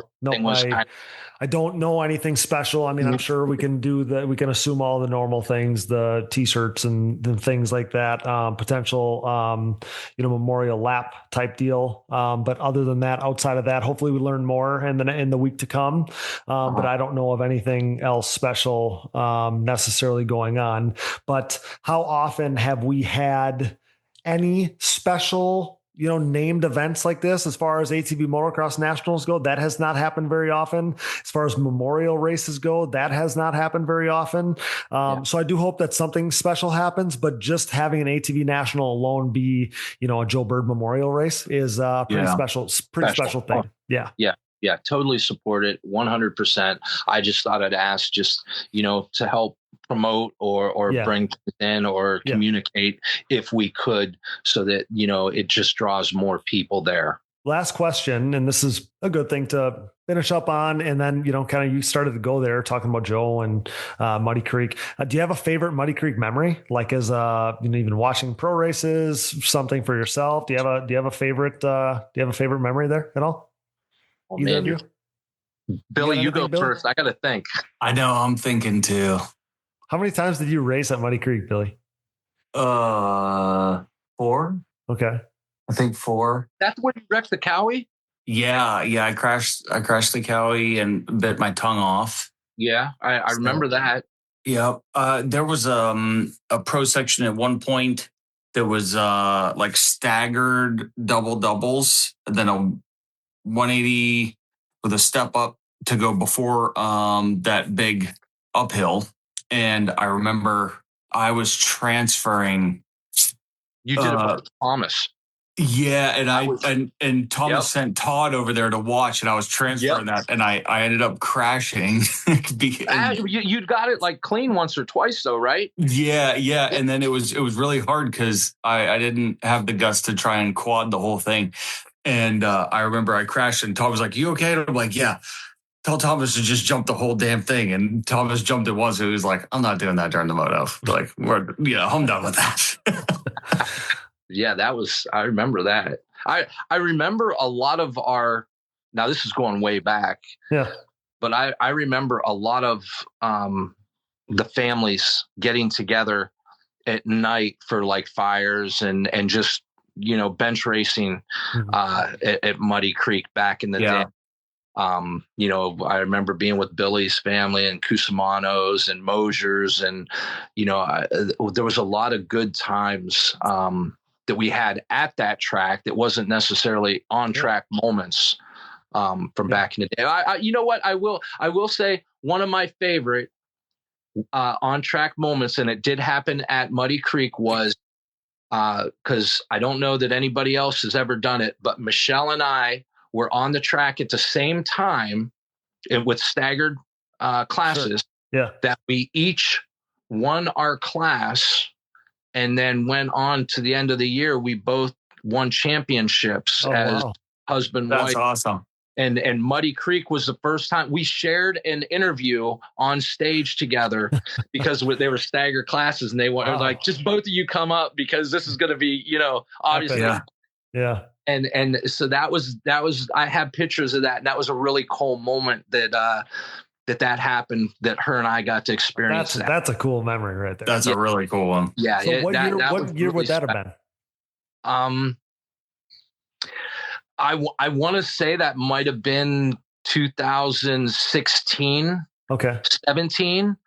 I don't know anything special. I mean, I'm sure we can do that. We can assume all the normal things, the t-shirts and things like that, potential, memorial lap type deal. But other than that, outside of that, hopefully we learn more in the week to come. But I don't know of anything else special, necessarily going on. But how often have we had any special, named events like this? As far as ATV Motocross Nationals go, that has not happened very often. As far as memorial races go, that has not happened very often. So I do hope that something special happens, but just having an ATV National alone be, a Joe Bird Memorial race is pretty special thing. Yeah, totally support it 100%. I just thought I'd ask just, to help promote or bring in or communicate if we could, so that, it just draws more people there. Last question, and this is a good thing to finish up on. And then, you started to go there talking about Joe and Muddy Creek. Do you have a favorite Muddy Creek memory? Like as even watching pro races, something for yourself? Do you have a favorite memory there at all? Oh, either of you? Billy, you go first. I got to think. I know, I'm thinking too. How many times did you race at Muddy Creek, Billy? 4. Okay. I think 4. That's when you wrecked the Cowie? Yeah. I crashed the Cowie and bit my tongue off. Yeah, I remember that. Yep. There was a pro section at one point that was like staggered doubles, and then a 180 with a step up to go before that big uphill. And I remember I was transferring. You did it with Thomas. Yeah, and Thomas sent Todd over there to watch, and I was transferring that, and I ended up crashing. You got it like clean once or twice, though, right? Yeah, and then it was really hard because I didn't have the guts to try and quad the whole thing. And I remember I crashed, and Tom was like, "You okay?" And I'm like, "Yeah." Tell Thomas to just jump the whole damn thing. And Thomas jumped it once. He was like, "I'm not doing that during the moto." Like, I'm done with that. Yeah, I remember that. I remember a lot of now this is going way back. Yeah. But I remember a lot of the families getting together at night for like fires and just, bench racing at Muddy Creek back in the day. I remember being with Billy's family and Cusimano's and Mosier's, and, there was a lot of good times that we had at that track that wasn't necessarily on track moments from back in the day. You know what? I will say one of my favorite on track moments, and it did happen at Muddy Creek, was because I don't know that anybody else has ever done it, but Michelle and I were on the track at the same time with staggered classes. Sure. That we each won our class, and then went on to the end of the year. We both won championships as husband and wife. That's awesome. And Muddy Creek was the first time we shared an interview on stage together because they were staggered classes, and they were like, just both of you come up because this is going to be, obviously. Yeah. And so that was, I have pictures of that. And that was a really cool moment that happened, that her and I got to experience. That's a cool memory right there. That's a really cool one. Yeah. So what year would that have been? I want to say that might have been 2016, 17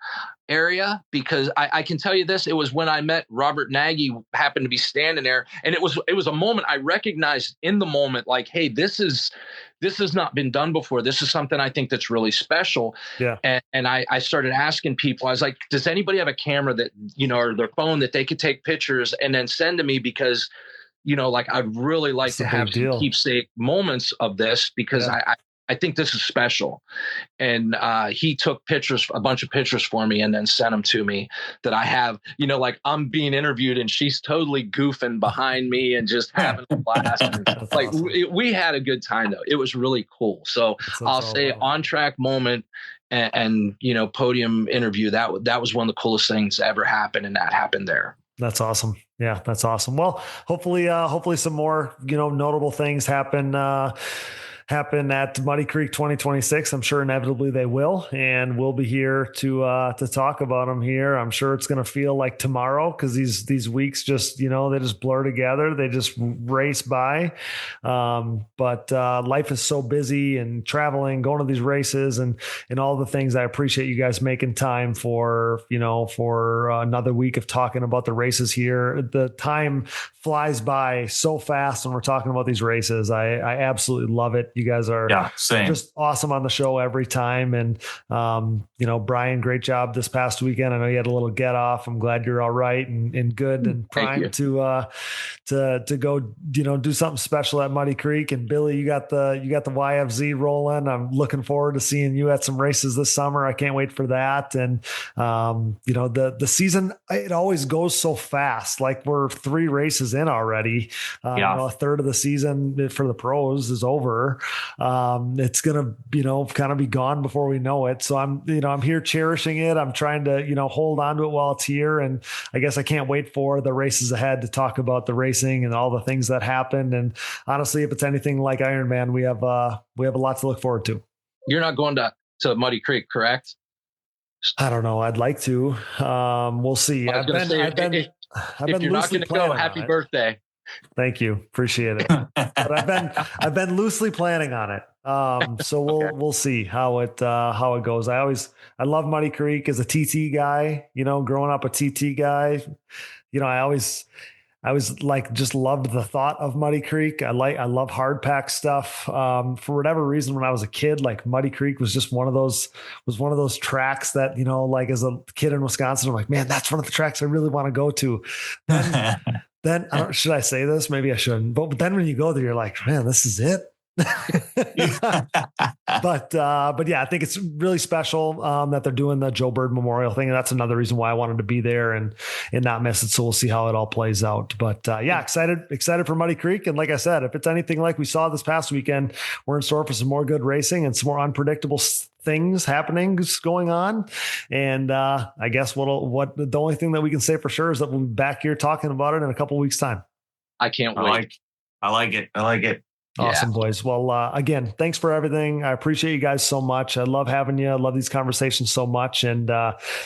area, because I can tell you this, it was when I met Robert Nagy, happened to be standing there, and it was a moment I recognized in the moment, like, hey, this has not been done before. This is something I think that's really special. Yeah. And I started asking people, I was like, does anybody have a camera that, or their phone that they could take pictures and then send to me? Because, like, I'd really like to have some keepsake moments of this, because I I think this is special. And he took pictures, a bunch of pictures for me, and then sent them to me that I have, like I'm being interviewed and she's totally goofing behind me and just having a blast. Like awesome. we had a good time though. It was really cool. So I'll say on track moment and podium interview. That was one of the coolest things that ever happened. And that happened there. That's awesome. Yeah, that's awesome. Well, hopefully some more, notable things happen at Muddy Creek 2026. I'm sure inevitably they will, and we'll be here to talk about them here. I'm sure it's going to feel like tomorrow because these weeks just, they just blur together. They just race by. But life is so busy and traveling, going to these races and all the things. I appreciate you guys making time for another week of talking about the races here. The time flies by so fast when we're talking about these races. I absolutely love it. You guys are just awesome on the show every time. And, Brian, great job this past weekend. I know you had a little get off. I'm glad you're all right and good and primed to go, do something special at Muddy Creek. And Billy, you got the YFZ rolling. I'm looking forward to seeing you at some races this summer. I can't wait for that. And, the season, it always goes so fast. Like we're 3 races in already. A third of the season for the pros is over. It's going to, kind of be gone before we know it. So I'm here cherishing it. I'm trying to, hold on to it while it's here. And I guess I can't wait for the races ahead to talk about the racing and all the things that happened. And honestly, if it's anything like Ironman, we have a lot to look forward to. You're not going to Muddy Creek, correct? I don't know. I'd like to. We'll see. If you're not going to go, happy birthday. Thank you. Appreciate it. But I've been loosely planning on it. So we'll see how it goes. I love Muddy Creek as a TT guy, growing up a TT guy, I always just loved the thought of Muddy Creek. I love hard pack stuff. For whatever reason, when I was a kid, like Muddy Creek was just one of those tracks that, like as a kid in Wisconsin, I'm like, man, that's one of the tracks I really want to go to. Then should I say this? Maybe I shouldn't. But then when you go there, you're like, man, this is it. But yeah, I think it's really special that they're doing the Joe Bird Memorial thing, and that's another reason why I wanted to be there and not miss it. So we'll see how it all plays out. But yeah, excited for Muddy Creek. And like I said, if it's anything like we saw this past weekend, we're in store for some more good racing and some more unpredictable things going on. And I guess the only thing that we can say for sure is that we'll be back here talking about it in a couple of weeks' time. I can't wait. I like it. Awesome, boys. Well, again, thanks for everything. I appreciate you guys so much. I love having you. I love these conversations so much, and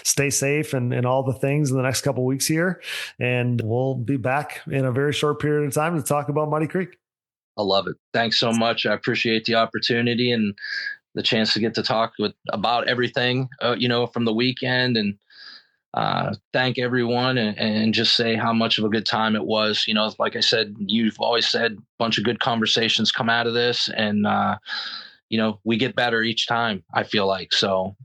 stay safe and all the things in the next couple of weeks here. And we'll be back in a very short period of time to talk about Muddy Creek. I love it. Thanks so much. I appreciate the opportunity and the chance to get to talk about everything, from the weekend, and thank everyone and just say how much of a good time it was. Like I said, you've always said a bunch of good conversations come out of this, and we get better each time, I feel like. So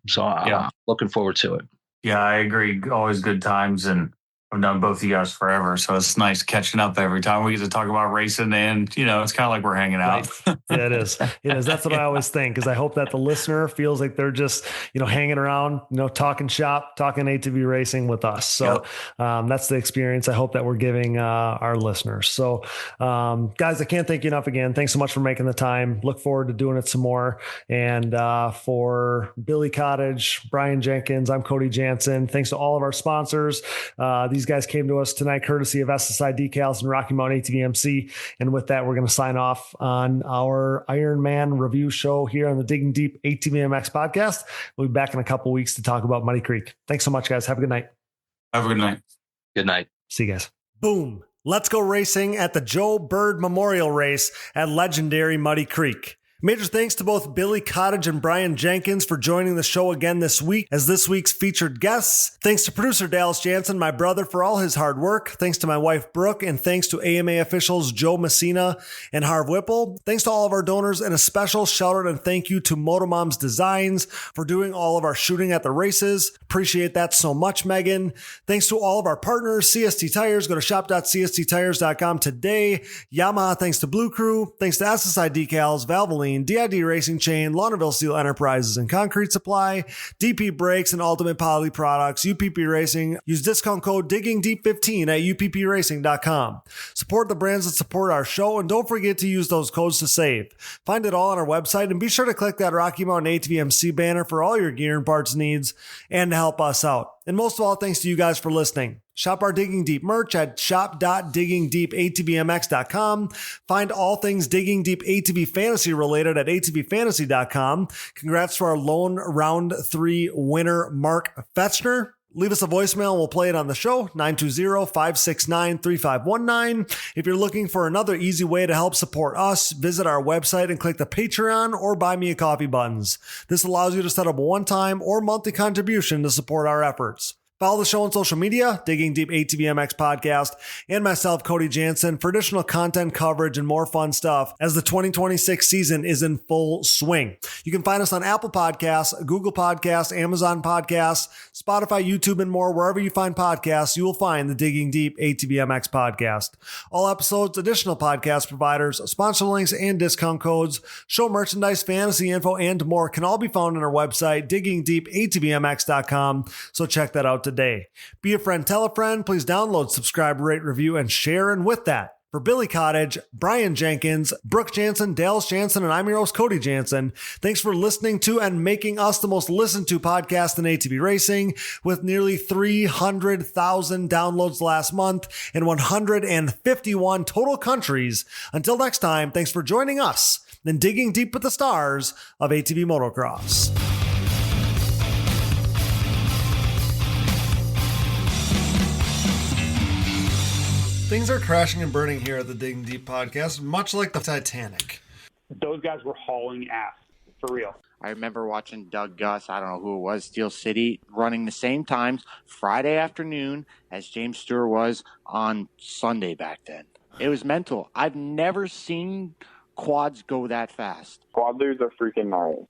looking forward to it. Yeah, I agree. Always good times, and I've known both of you guys forever, so it's nice catching up every time we get to talk about racing, and it's kind of like we're hanging out. Right. Yeah, it is. That's what I always think, because I hope that the listener feels like they're just hanging around, talking shop, talking ATV racing with us. So that's the experience I hope that we're giving our listeners. So guys, I can't thank you enough again. Thanks so much for making the time. Look forward to doing it some more. And for Billy Cottage, Brian Jenkins, I'm Cody Jansen. Thanks to all of our sponsors. These guys came to us tonight courtesy of SSI Decals and Rocky Mountain ATVMC. And with that, we're going to sign off on our Ironman review show here on the Digging Deep ATVMX podcast. We'll be back in a couple of weeks to talk about Muddy Creek. Thanks so much, guys. Have a good night. Have a good night. Good night. See you guys. Boom. Let's go racing at the Joe Bird Memorial Race at legendary Muddy Creek. Major thanks to both Billy Cottage and Brian Jenkins for joining the show again this week as this week's featured guests. Thanks to producer Dallas Jansen, my brother, for all his hard work. Thanks to my wife, Brooke, and thanks to AMA officials Joe Messina and Harv Whipple. Thanks to all of our donors, and a special shout out and thank you to Motomom's Designs for doing all of our shooting at the races. Appreciate that so much, Megan. Thanks to all of our partners, CST Tires. Go to shop.csttires.com today. Yamaha, thanks to Blue Crew. Thanks to SSI Decals, Valvoline, Marine, DID Racing Chain, Launderville Steel Enterprises and Concrete Supply, DP Brakes and Ultimate Poly Products, UPP Racing. Use discount code DiggingDeep15 at uppracing.com. Support the brands that support our show, and don't forget to use those codes to save. Find it all on our website, and be sure to click that Rocky Mountain ATVMC banner for all your gear and parts needs and to help us out. And most of all, thanks to you guys for listening. Shop our Digging Deep merch at shop.diggingdeepatvmx.com. Find all things Digging Deep ATV Fantasy related at atvfantasy.com. Congrats to our lone round 3 winner, Mark Fetchner. Leave us a voicemail and we'll play it on the show, 920-569-3519. If you're looking for another easy way to help support us, visit our website and click the Patreon or Buy Me a Coffee buttons. This allows you to set up a one-time or monthly contribution to support our efforts. Follow the show on social media, Digging Deep ATVMX Podcast, and myself, Cody Jansen, for additional content coverage and more fun stuff as the 2026 season is in full swing. You can find us on Apple Podcasts, Google Podcasts, Amazon Podcasts, Spotify, YouTube, and more. Wherever you find podcasts, you will find the Digging Deep ATVMX Podcast. All episodes, additional podcast providers, sponsor links, and discount codes, show merchandise, fantasy info, and more can all be found on our website, diggingdeepatvmx.com. So check that out today. Be a friend, tell a friend. Please download, subscribe, rate, review, and share. And with that, for Billy Cottage, Brian Jenkins, Brooke Jansen, Dallas Jansen, and I'm your host, Cody Jansen. Thanks for listening to and making us the most listened to podcast in ATV racing, with nearly 300,000 downloads last month in 151 total countries. Until next time, thanks for joining us in Digging Deep with the Stars of ATV Motocross. Things are crashing and burning here at the Digging Deep podcast, much like the Titanic. Those guys were hauling ass, for real. I remember watching Doug Gus, I don't know who it was, Steel City, running the same times Friday afternoon as James Stewart was on Sunday back then. It was mental. I've never seen quads go that fast. Quad dudes are freaking gnarly.